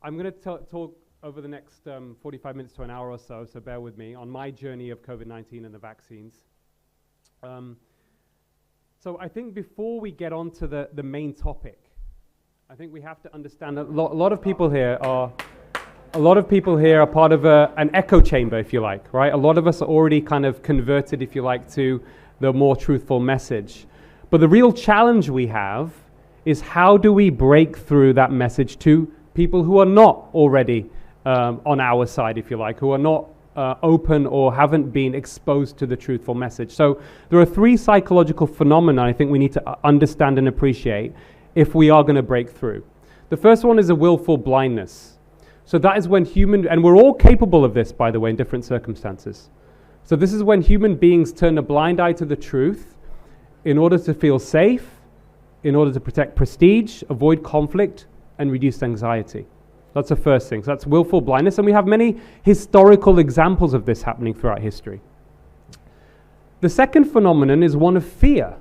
I'm going to talk over the next 45 minutes to an hour or so bear with me, on my journey of COVID-19 and the vaccines. So I think before we get on to the main topic, I think we have to understand that a lot of people here are... A lot of people here are part of an echo chamber, if you like, right? A lot of us are already kind of converted, if you like, to the more truthful message. But the real challenge we have is how do we break through that message to people who are not already on our side, if you like, who are not open or haven't been exposed to the truthful message. So there are three psychological phenomena I think we need to understand and appreciate if we are going to break through. The first one is a willful blindness. So that is when and we're all capable of this, by the way, in different circumstances. So this is when human beings turn a blind eye to the truth in order to feel safe, in order to protect prestige, avoid conflict, and reduce anxiety. That's the first thing. So that's willful blindness, and we have many historical examples of this happening throughout history. The second phenomenon is one of fear.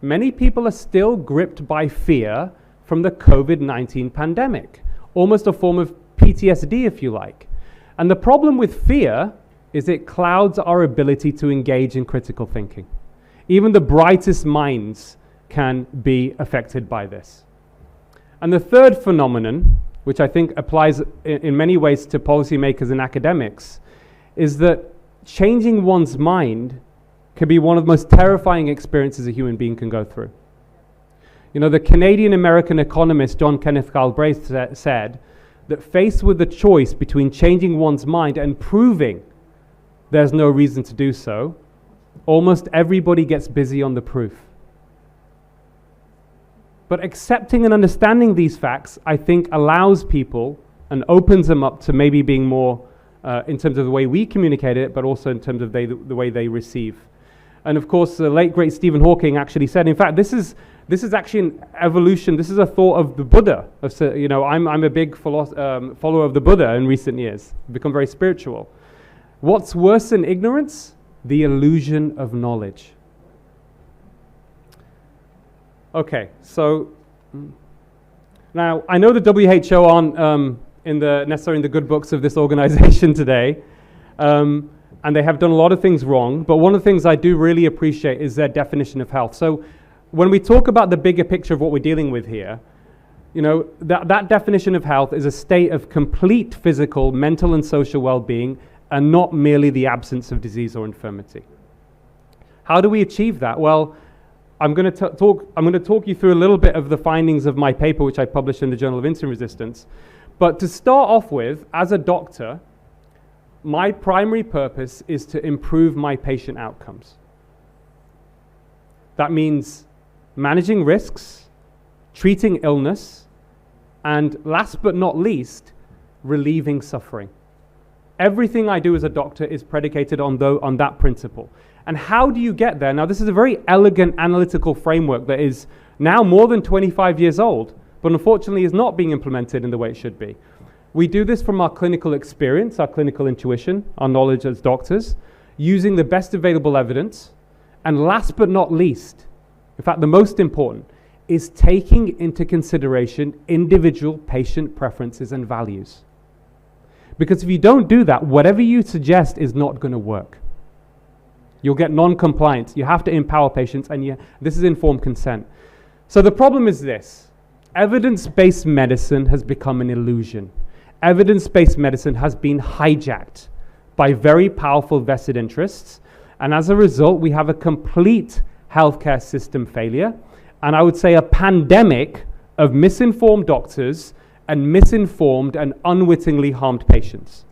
Many people are still gripped by fear from the COVID-19 pandemic, almost a form of PTSD, if you like. And the problem with fear is it clouds our ability to engage in critical thinking. Even the brightest minds can be affected by this. And the third phenomenon, which I think applies in many ways to policymakers and academics, is that changing one's mind can be one of the most terrifying experiences a human being can go through. The Canadian-American economist John Kenneth Galbraith said that faced with the choice between changing one's mind and proving there's no reason to do so, almost everybody gets busy on the proof. But accepting and understanding these facts, I think, allows people and opens them up to maybe being more, in terms of the way we communicate it, but also in terms of the way they receive. And of course, the late, great Stephen Hawking actually said, in fact, this is actually an evolution. This is a thought of the Buddha. I'm a big follower of the Buddha in recent years. I've become very spiritual. What's worse than ignorance? The illusion of knowledge. Okay, so now I know the WHO aren't necessarily in the good books of this organization today, and they have done a lot of things wrong, but one of the things I do really appreciate is their definition of health. So when we talk about the bigger picture of what we're dealing with here, that definition of health is a state of complete physical, mental, and social well-being, and not merely the absence of disease or infirmity. How do we achieve that? Well, I'm going to talk you through a little bit of the findings of my paper, which I published in the Journal of Insulin Resistance. But to start off with, as a doctor, my primary purpose is to improve my patient outcomes. That means managing risks, treating illness, and last but not least, relieving suffering. Everything I do as a doctor is predicated on that principle. And how do you get there? Now, this is a very elegant analytical framework that is now more than 25 years old, but unfortunately is not being implemented in the way it should be. We do this from our clinical experience, our clinical intuition, our knowledge as doctors, using the best available evidence, and last but not least, in fact the most important, is taking into consideration individual patient preferences and values. Because if you don't do that, whatever you suggest is not going to work. You'll get non-compliance. You have to empower patients, and this is informed consent. So the problem is this. Evidence-based medicine has become an illusion. Evidence-based medicine has been hijacked by very powerful vested interests, and as a result, we have a complete healthcare system failure, and I would say a pandemic of misinformed doctors and misinformed and unwittingly harmed patients,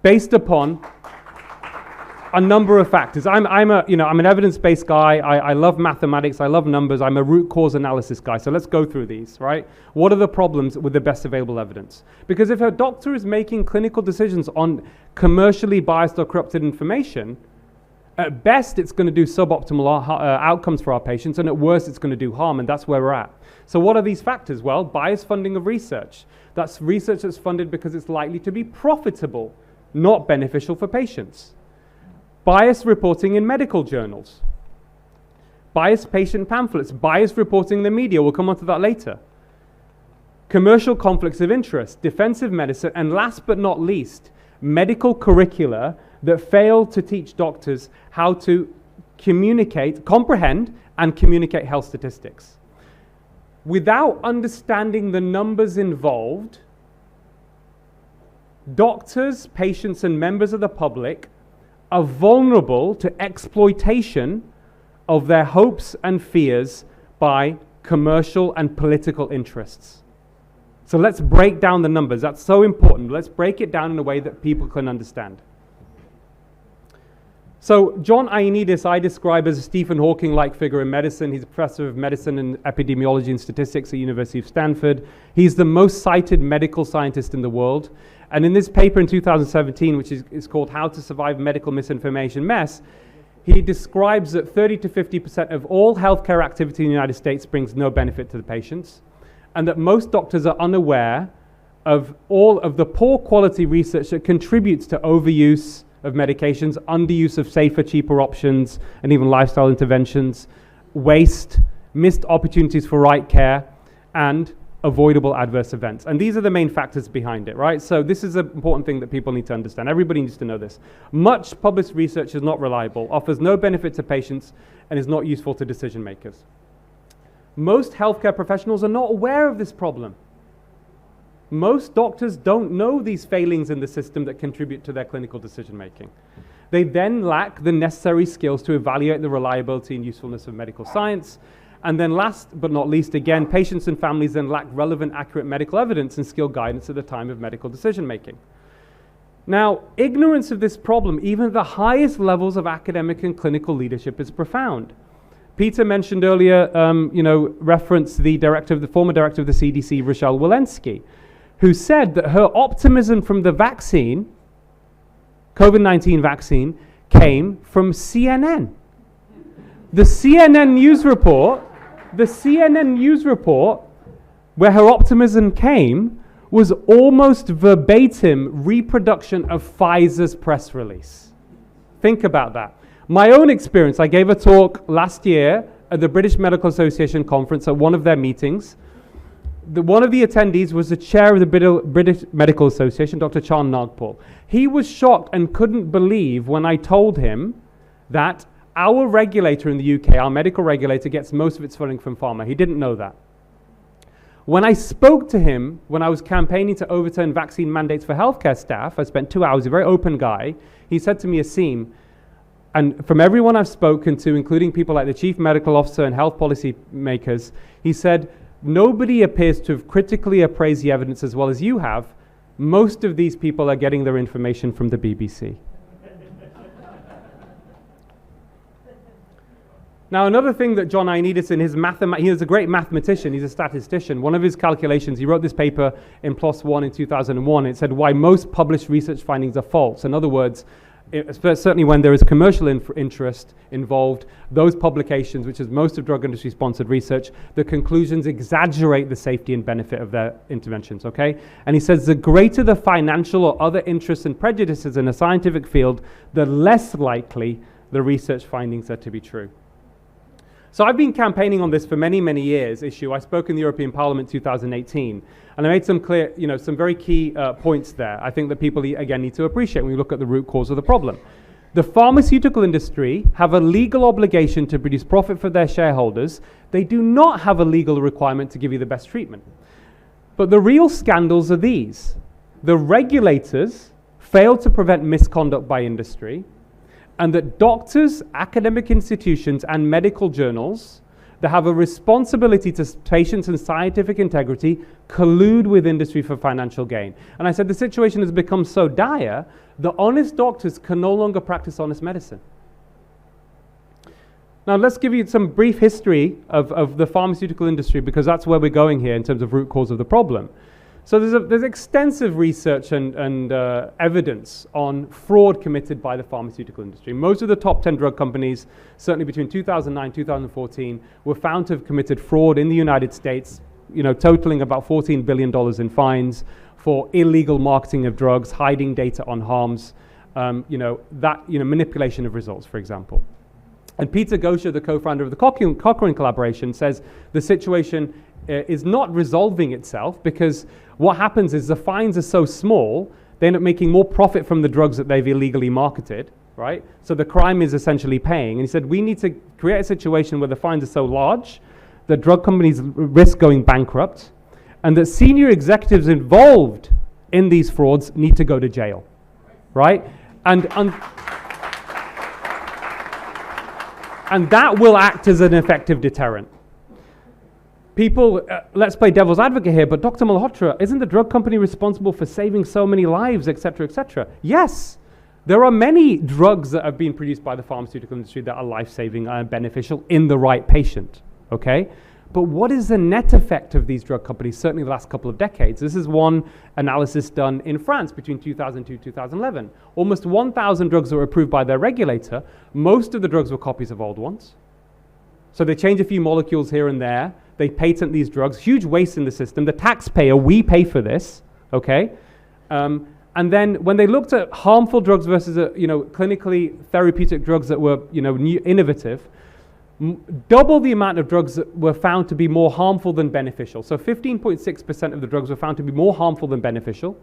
based upon a number of factors. I'm an evidence-based guy. I love mathematics. I love numbers. I'm a root cause analysis guy. So let's go through these, right? What are the problems with the best available evidence? Because if a doctor is making clinical decisions on commercially biased or corrupted information, at best it's going to do suboptimal outcomes for our patients, and at worst it's going to do harm, and that's where we're at. So what are these factors? Well, biased funding of research. That's research that's funded because it's likely to be profitable, not beneficial for patients. Biased reporting in medical journals, biased patient pamphlets, biased reporting in the media, we'll come on to that later. Commercial conflicts of interest, defensive medicine, and last but not least, medical curricula that fail to teach doctors how to comprehend and communicate health statistics. Without understanding the numbers involved, doctors, patients, and members of the public are vulnerable to exploitation of their hopes and fears by commercial and political interests. So let's break down the numbers. That's so important. Let's break it down in a way that people can understand. So John Ioannidis I describe as a Stephen Hawking-like figure in medicine. He's a professor of medicine and epidemiology and statistics at the University of Stanford. He's the most cited medical scientist in the world. And in this paper in 2017, which is called How to Survive Medical Misinformation Mess, he describes that 30 to 50% of all healthcare activity in the United States brings no benefit to the patients, and that most doctors are unaware of all of the poor quality research that contributes to overuse of medications, underuse of safer, cheaper options, and even lifestyle interventions, waste, missed opportunities for right care, and avoidable adverse events. And these are the main factors behind it, right? So this is an important thing that people need to understand. Everybody needs to know this. Much published research is not reliable, offers no benefit to patients, and is not useful to decision makers. Most healthcare professionals are not aware of this problem. Most doctors don't know these failings in the system that contribute to their clinical decision making. They then lack the necessary skills to evaluate the reliability and usefulness of medical science. And then last but not least, again, patients and families then lack relevant, accurate medical evidence and skilled guidance at the time of medical decision making. Now, ignorance of this problem, even at the highest levels of academic and clinical leadership, is profound. Peter mentioned earlier, referenced the former director of the CDC, Rochelle Walensky, who said that her optimism from the vaccine, COVID-19 vaccine, came from CNN. The CNN news report, where her optimism came, was almost verbatim reproduction of Pfizer's press release. Think about that. My own experience, I gave a talk last year at the British Medical Association conference at one of their meetings. One of the attendees was the chair of the British Medical Association, Dr. Chan Nagpal. He was shocked and couldn't believe when I told him that our regulator in the UK, our medical regulator, gets most of its funding from pharma. He didn't know that. When I spoke to him, when I was campaigning to overturn vaccine mandates for healthcare staff, I spent 2 hours, a very open guy, he said to me, Asim, and from everyone I've spoken to, including people like the chief medical officer and health policy makers, he said, nobody appears to have critically appraised the evidence as well as you have. Most of these people are getting their information from the BBC. Now, another thing that John Ioannidis in his he is a great mathematician, he's a statistician. One of his calculations, he wrote this paper in PLOS One in 2001. It said why most published research findings are false. In other words, certainly when there is commercial interest involved, those publications, which is most of drug industry sponsored research, the conclusions exaggerate the safety and benefit of their interventions, okay? And he says the greater the financial or other interests and prejudices in a scientific field, the less likely the research findings are to be true. So I've been campaigning on this for many, many years, issue. I spoke in the European Parliament 2018, and I made some clear, some very key points there. I think that people, again, need to appreciate when we look at the root cause of the problem. The pharmaceutical industry have a legal obligation to produce profit for their shareholders. They do not have a legal requirement to give you the best treatment. But the real scandals are these. The regulators fail to prevent misconduct by industry, and that doctors, academic institutions, and medical journals that have a responsibility to patients and scientific integrity collude with industry for financial gain. And I said the situation has become so dire that honest doctors can no longer practice honest medicine. Now let's give you some brief history of the pharmaceutical industry, because that's where we're going here in terms of root cause of the problem. So there's extensive research and evidence on fraud committed by the pharmaceutical industry. Most of the top 10 drug companies, certainly between 2009 and 2014, were found to have committed fraud in the United States, totaling about $14 billion in fines for illegal marketing of drugs, hiding data on harms, manipulation of results, for example. And Peter Gosha, the co-founder of the Cochrane collaboration, says the situation is not resolving itself, because what happens is the fines are so small, they end up making more profit from the drugs that they've illegally marketed, right? So the crime is essentially paying. And he said, we need to create a situation where the fines are so large that drug companies risk going bankrupt, and that senior executives involved in these frauds need to go to jail, right? And that will act as an effective deterrent. People, let's play devil's advocate here, but Dr. Malhotra, isn't the drug company responsible for saving so many lives, et cetera, et cetera? Yes, there are many drugs that have been produced by the pharmaceutical industry that are life-saving and beneficial in the right patient, okay? But what is the net effect of these drug companies, certainly the last couple of decades? This is one analysis done in France between 2002 and 2011. Almost 1,000 drugs were approved by their regulator. Most of the drugs were copies of old ones. So they change a few molecules here and there. They patent these drugs, huge waste in the system. The taxpayer, we pay for this, okay? And then when they looked at harmful drugs versus, clinically therapeutic drugs that were, new, innovative, double the amount of drugs that were found to be more harmful than beneficial. So 15.6% of the drugs were found to be more harmful than beneficial,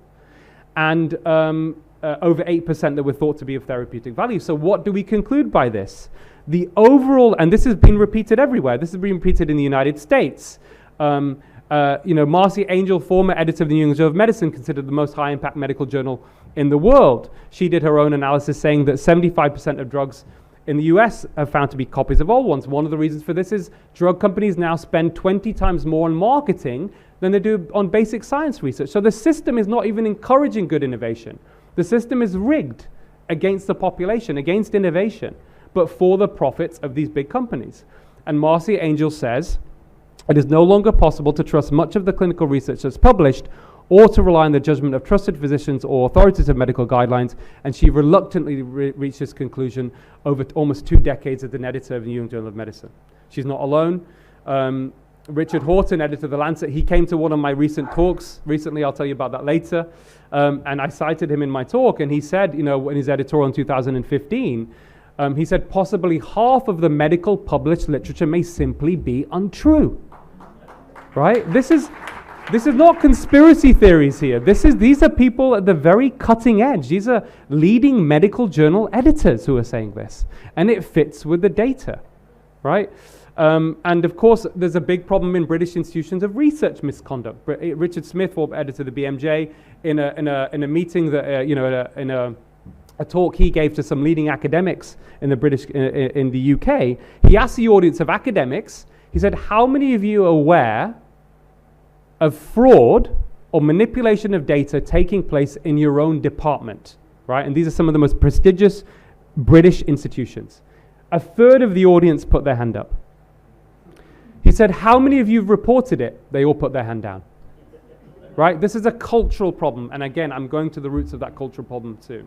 and over 8% that were thought to be of therapeutic value. So what do we conclude by this? The overall, and this has been repeated everywhere, this has been repeated in the United States. Marcy Angel, former editor of the New England Journal of Medicine, considered the most high-impact medical journal in the world. She did her own analysis saying that 75% of drugs in the US have found to be copies of old ones. One of the reasons for this is drug companies now spend 20 times more on marketing than they do on basic science research. So the system is not even encouraging good innovation. The system is rigged against the population, against innovation, but for the profits of these big companies. And Marcy Angel says, it is no longer possible to trust much of the clinical research that's published, or to rely on the judgment of trusted physicians or authoritative medical guidelines, and she reluctantly reached this conclusion over almost 2 decades as an editor of the New England Journal of Medicine. She's not alone. Richard Horton, editor of The Lancet, he came to one of my recent talks recently, I'll tell you about that later, and I cited him in my talk, and he said, in his editorial in 2015, he said possibly half of the medical published literature may simply be untrue, right? This is not conspiracy theories here. These are people at the very cutting edge. These are leading medical journal editors who are saying this, and it fits with the data, right? And of course, there's a big problem in British institutions of research misconduct. Richard Smith, former editor of the BMJ, in a meeting that a talk he gave to some leading academics in the UK, he asked the audience of academics. He said, "How many of you are aware of fraud or manipulation of data taking place in your own department?" Right? And these are some of the most prestigious British institutions. A third of the audience put their hand up. He said, "How many of you have reported it?" They all put their hand down. Right? This is a cultural problem. And again, I'm going to the roots of that cultural problem too.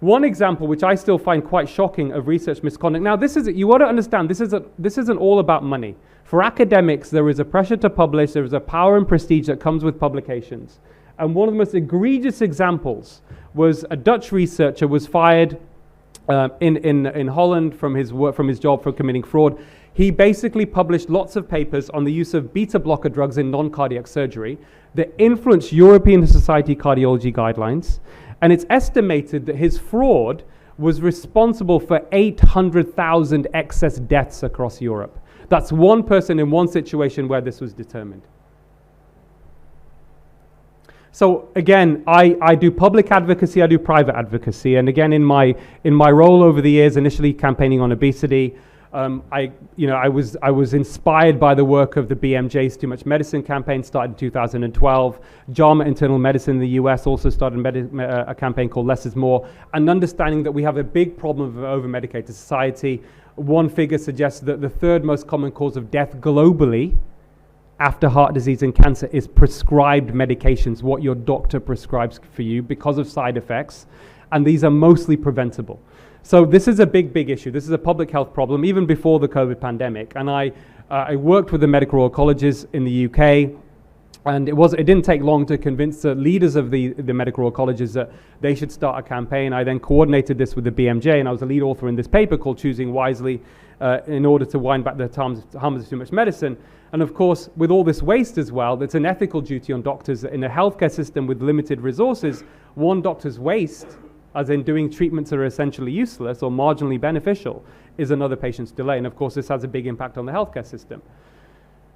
One example, which I still find quite shocking, of research misconduct. Now, you want to understand, this isn't all about money. For academics, there is a pressure to publish, there is a power and prestige that comes with publications. And one of the most egregious examples was a Dutch researcher was fired in Holland from his job for committing fraud. He basically published lots of papers on the use of beta blocker drugs in non-cardiac surgery that influenced European Society Cardiology guidelines. And it's estimated that his fraud was responsible for 800,000 excess deaths across Europe. That's one person in one situation where this was determined. So again, I do public advocacy, I do private advocacy, and again in my role over the years, initially campaigning on obesity, I was inspired by the work of the BMJ's Too Much Medicine campaign, started in 2012. JAMA Internal Medicine in the US also started a campaign called Less is More, and understanding that we have a big problem of over-medicated society. One figure suggests that the third most common cause of death globally after heart disease and cancer is prescribed medications, what your doctor prescribes for you because of side effects, and these are mostly preventable. So this is a big issue. This is a public health problem even before the COVID pandemic. And I worked with the medical Royal Colleges in the UK, and it didn't take long to convince the leaders of the medical Royal Colleges that they should start a campaign. I then coordinated this with the BMJ, and I was a lead author in this paper called Choosing Wisely in order to wind back the harms of too much medicine. And of course, with all this waste as well, it's an ethical duty on doctors in a healthcare system with limited resources. One doctor's waste, as in doing treatments that are essentially useless or marginally beneficial, is another patient's delay. And of course, this has a big impact on the healthcare system.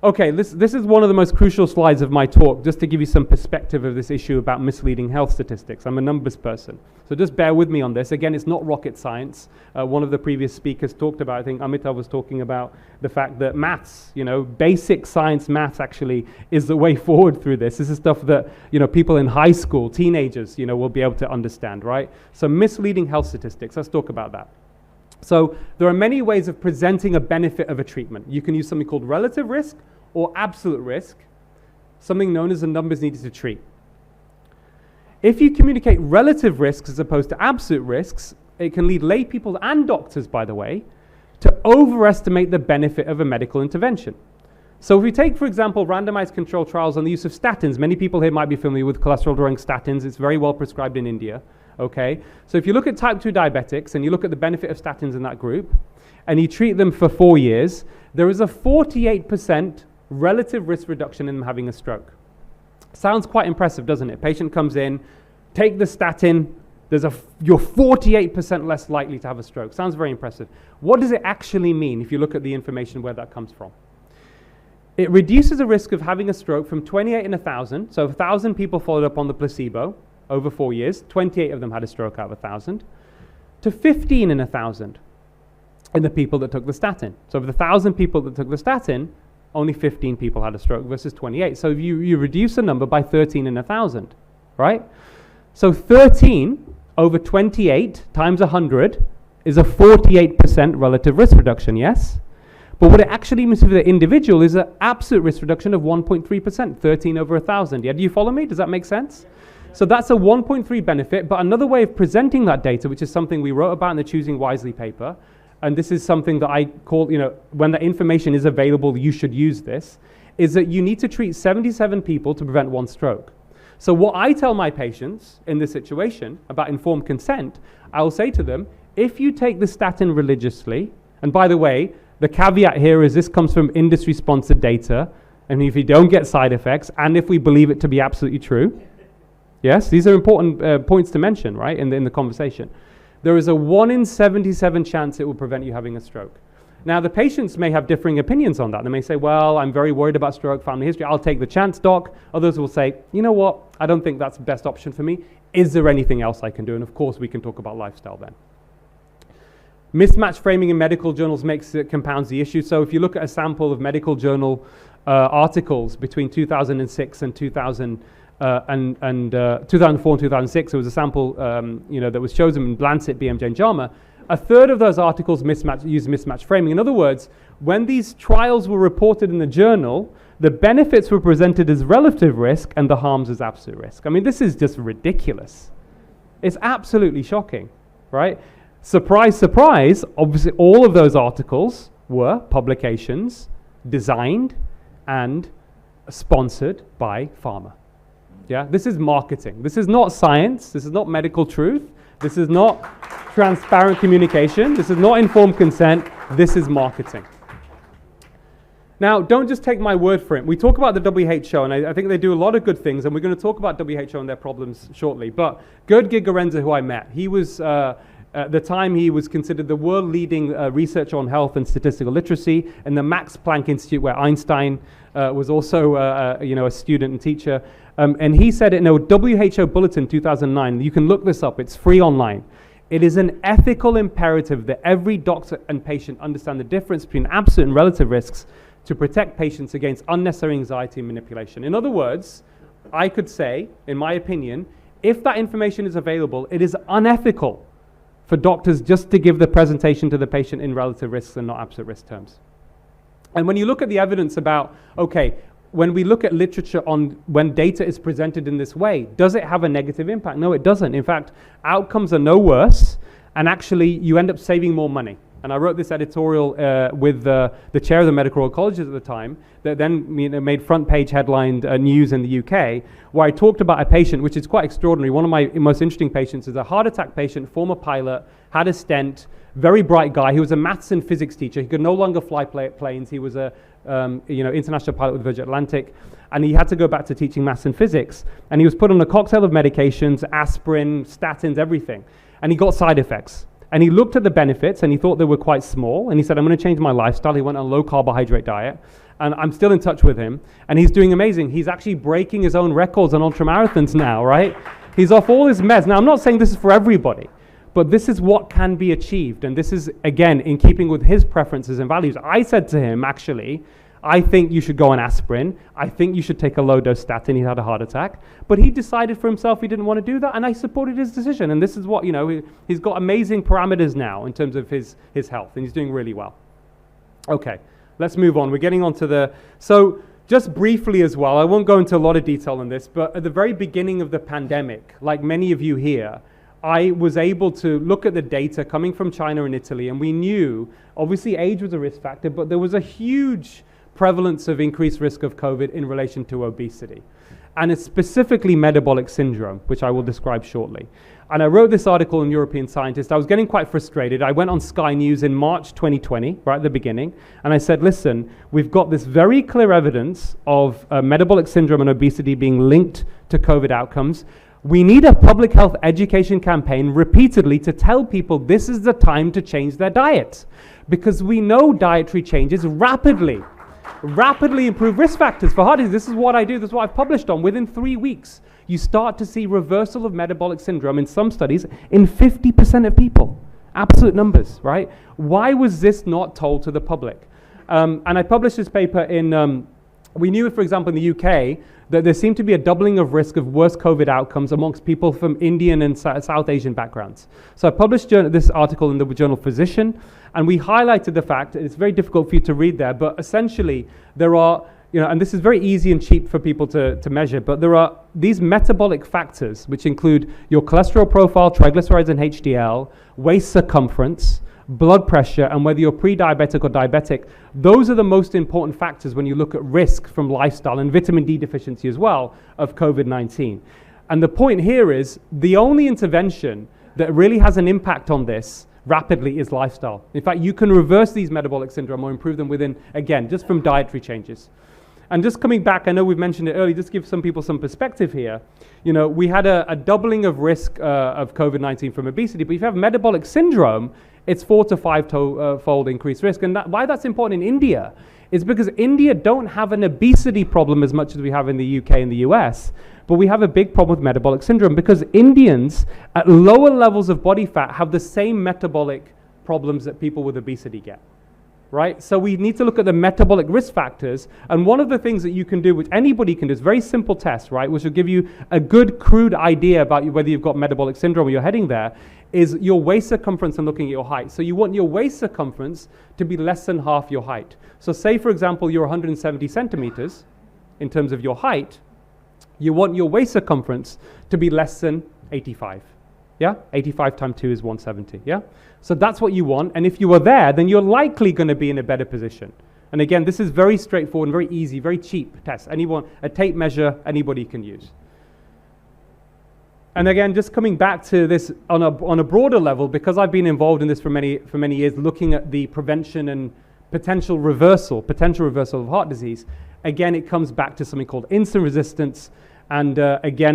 Okay, this is one of the most crucial slides of my talk, just to give you some perspective of this issue about misleading health statistics. I'm a numbers person, so just bear with me on this. Again, it's not rocket science. One of the previous speakers talked about, I think Amita was talking about the fact that maths, basic science maths actually is the way forward through this. This is stuff that, people in high school, teenagers, will be able to understand, right? So misleading health statistics, let's talk about that. So there are many ways of presenting a benefit of a treatment. You can use something called relative risk or absolute risk, something known as the numbers needed to treat. If you communicate relative risks as opposed to absolute risks, it can lead lay people and doctors, by the way, to overestimate the benefit of a medical intervention. So if we take, for example, randomized controlled trials on the use of statins, many people here might be familiar with cholesterol-lowering statins. It's very well prescribed in India. Okay, so if you look at type 2 diabetics and you look at the benefit of statins in that group, and you treat them for 4 years, there is a 48% relative risk reduction in them having a stroke. Sounds quite impressive, doesn't it? Patient comes in, take the statin, you're 48% less likely to have a stroke. Sounds very impressive. What does it actually mean if you look at the information where that comes from? It reduces the risk of having a stroke from 28 in 1,000, so 1,000 people followed up on the placebo over 4 years, 28 of them had a stroke out of 1,000, to 15 in 1,000 in the people that took the statin. So of the 1,000 people that took the statin, only 15 people had a stroke versus 28. So you reduce the number by 13 in 1,000, right? So 13 over 28 times 100 is a 48% relative risk reduction, yes? But what it actually means for the individual is an absolute risk reduction of 1.3%, 13 over 1,000. Yeah, do you follow me? Does that make sense? So that's a 1.3 benefit, but another way of presenting that data, which is something we wrote about in the Choosing Wisely paper, and this is something that I call, when the information is available, you should use this, is that you need to treat 77 people to prevent 1 stroke. So what I tell my patients in this situation about informed consent, I will say to them, if you take the statin religiously, and by the way, the caveat here is this comes from industry-sponsored data, and if you don't get side effects, and if we believe it to be absolutely true, yes, these are important points to mention, right, in the conversation. There is a 1 in 77 chance it will prevent you having a stroke. Now, the patients may have differing opinions on that. They may say, well, I'm very worried about stroke, family history. I'll take the chance, doc. Others will say, you know what? I don't think that's the best option for me. Is there anything else I can do? And of course, we can talk about lifestyle then. Mismatch framing in medical journals compounds the issue. So if you look at a sample of medical journal articles between 2006 and 2004 and 2006, there was a sample that was chosen in Lancet, BMJ, and JAMA. A third of those articles use mismatch framing. In other words, when these trials were reported in the journal, the benefits were presented as relative risk and the harms as absolute risk. I mean, this is just ridiculous. It's absolutely shocking. right? Surprise, surprise, obviously all of those articles were publications designed and sponsored by pharma. Yeah, this is marketing. This is not science. This is not medical truth. This is not transparent communication. This is not informed consent. This is marketing. Now, don't just take my word for it. We talk about the WHO, and I think they do a lot of good things, and we're going to talk about WHO and their problems shortly. But Gerd Gigerenzer, who I met, he was, at the time, he was considered the world-leading researcher on health and statistical literacy in the Max Planck Institute, where Einstein was also a student and teacher. And he said in a WHO bulletin 2009, you can look this up, it's free online. It is an ethical imperative that every doctor and patient understand the difference between absolute and relative risks to protect patients against unnecessary anxiety and manipulation. In other words, I could say, in my opinion, if that information is available, it is unethical for doctors just to give the presentation to the patient in relative risks and not absolute risk terms. And when you look at the evidence about, okay, when we look at literature on when data is presented in this way, does it have a negative impact? No, it doesn't. In fact, outcomes are no worse, and actually you end up saving more money. And I wrote this editorial with the chair of the Medical Royal Colleges at the time that then made front page headlined news in the UK, where I talked about a patient, which is quite extraordinary. One of my most interesting patients is a heart attack patient, former pilot, had a stent, very bright guy. He was a maths and physics teacher. He could no longer fly planes. He was a international pilot with Virgin Atlantic, and he had to go back to teaching maths and physics. And he was put on a cocktail of medications, aspirin, statins, everything. And he got side effects. And he looked at the benefits and he thought they were quite small. And he said, I'm going to change my lifestyle. He went on a low carbohydrate diet. And I'm still in touch with him. And he's doing amazing. He's actually breaking his own records on ultramarathons now, right? He's off all his meds. Now, I'm not saying this is for everybody, but this is what can be achieved. And this is, again, in keeping with his preferences and values. I said to him, actually, I think you should go on aspirin. I think you should take a low-dose statin. He had a heart attack. But he decided for himself he didn't want to do that, and I supported his decision. And this is what, he's got amazing parameters now in terms of his health, and he's doing really well. Okay, let's move on. We're getting on to so just briefly as well, I won't go into a lot of detail on this, but at the very beginning of the pandemic, like many of you here, I was able to look at the data coming from China and Italy, and we knew, obviously age was a risk factor, but there was a huge prevalence of increased risk of COVID in relation to obesity. And it's specifically metabolic syndrome, which I will describe shortly. And I wrote this article in European Scientist. I was getting quite frustrated. I went on Sky News in March 2020, right at the beginning, and I said, listen, we've got this very clear evidence of metabolic syndrome and obesity being linked to COVID outcomes. We need a public health education campaign repeatedly to tell people this is the time to change their diet, because we know dietary changes rapidly improve risk factors for heart disease. This is what I do. This is what I've published on. Within 3 weeks, you start to see reversal of metabolic syndrome in some studies in 50% of people. Absolute numbers, right? Why was this not told to the public? And I published this paper in, we knew, for example, in the UK, that there seemed to be a doubling of risk of worse COVID outcomes amongst people from Indian and South Asian backgrounds. So I published this article in the journal Physician, and we highlighted the fact, it's very difficult for you to read there, but essentially there are, and this is very easy and cheap for people to measure, but there are these metabolic factors, which include your cholesterol profile, triglycerides and HDL, waist circumference, blood pressure, and whether you're pre-diabetic or diabetic. Those are the most important factors when you look at risk from lifestyle and vitamin D deficiency as well of COVID-19. And the point here is the only intervention that really has an impact on this rapidly is lifestyle. In fact, you can reverse these metabolic syndrome or improve them within, again, just from dietary changes. And just coming back, I know we've mentioned it earlier, just give some people some perspective here. We had a doubling of risk of COVID-19 from obesity, but if you have metabolic syndrome, it's 4 to 5 fold increased risk. And why that's important in India is because India don't have an obesity problem as much as we have in the UK and the US, but we have a big problem with metabolic syndrome because Indians at lower levels of body fat have the same metabolic problems that people with obesity get. Right? So we need to look at the metabolic risk factors. And one of the things that you can do, which anybody can do, is a very simple test, right, which will give you a good crude idea about whether you've got metabolic syndrome or you're heading there, is your waist circumference and looking at your height. So you want your waist circumference to be less than half your height. So say, for example, you're 170 centimeters in terms of your height. You want your waist circumference to be less than 85. Yeah, 85 times 2 is 170, yeah? So that's what you want, and if you are there, then you're likely going to be in a better position. And again, this is very straightforward and very easy, very cheap test. A tape measure, anybody can use. And again, just coming back to this on a broader level, because I've been involved in this for many years, looking at the prevention and potential reversal of heart disease, again, it comes back to something called insulin resistance, and again,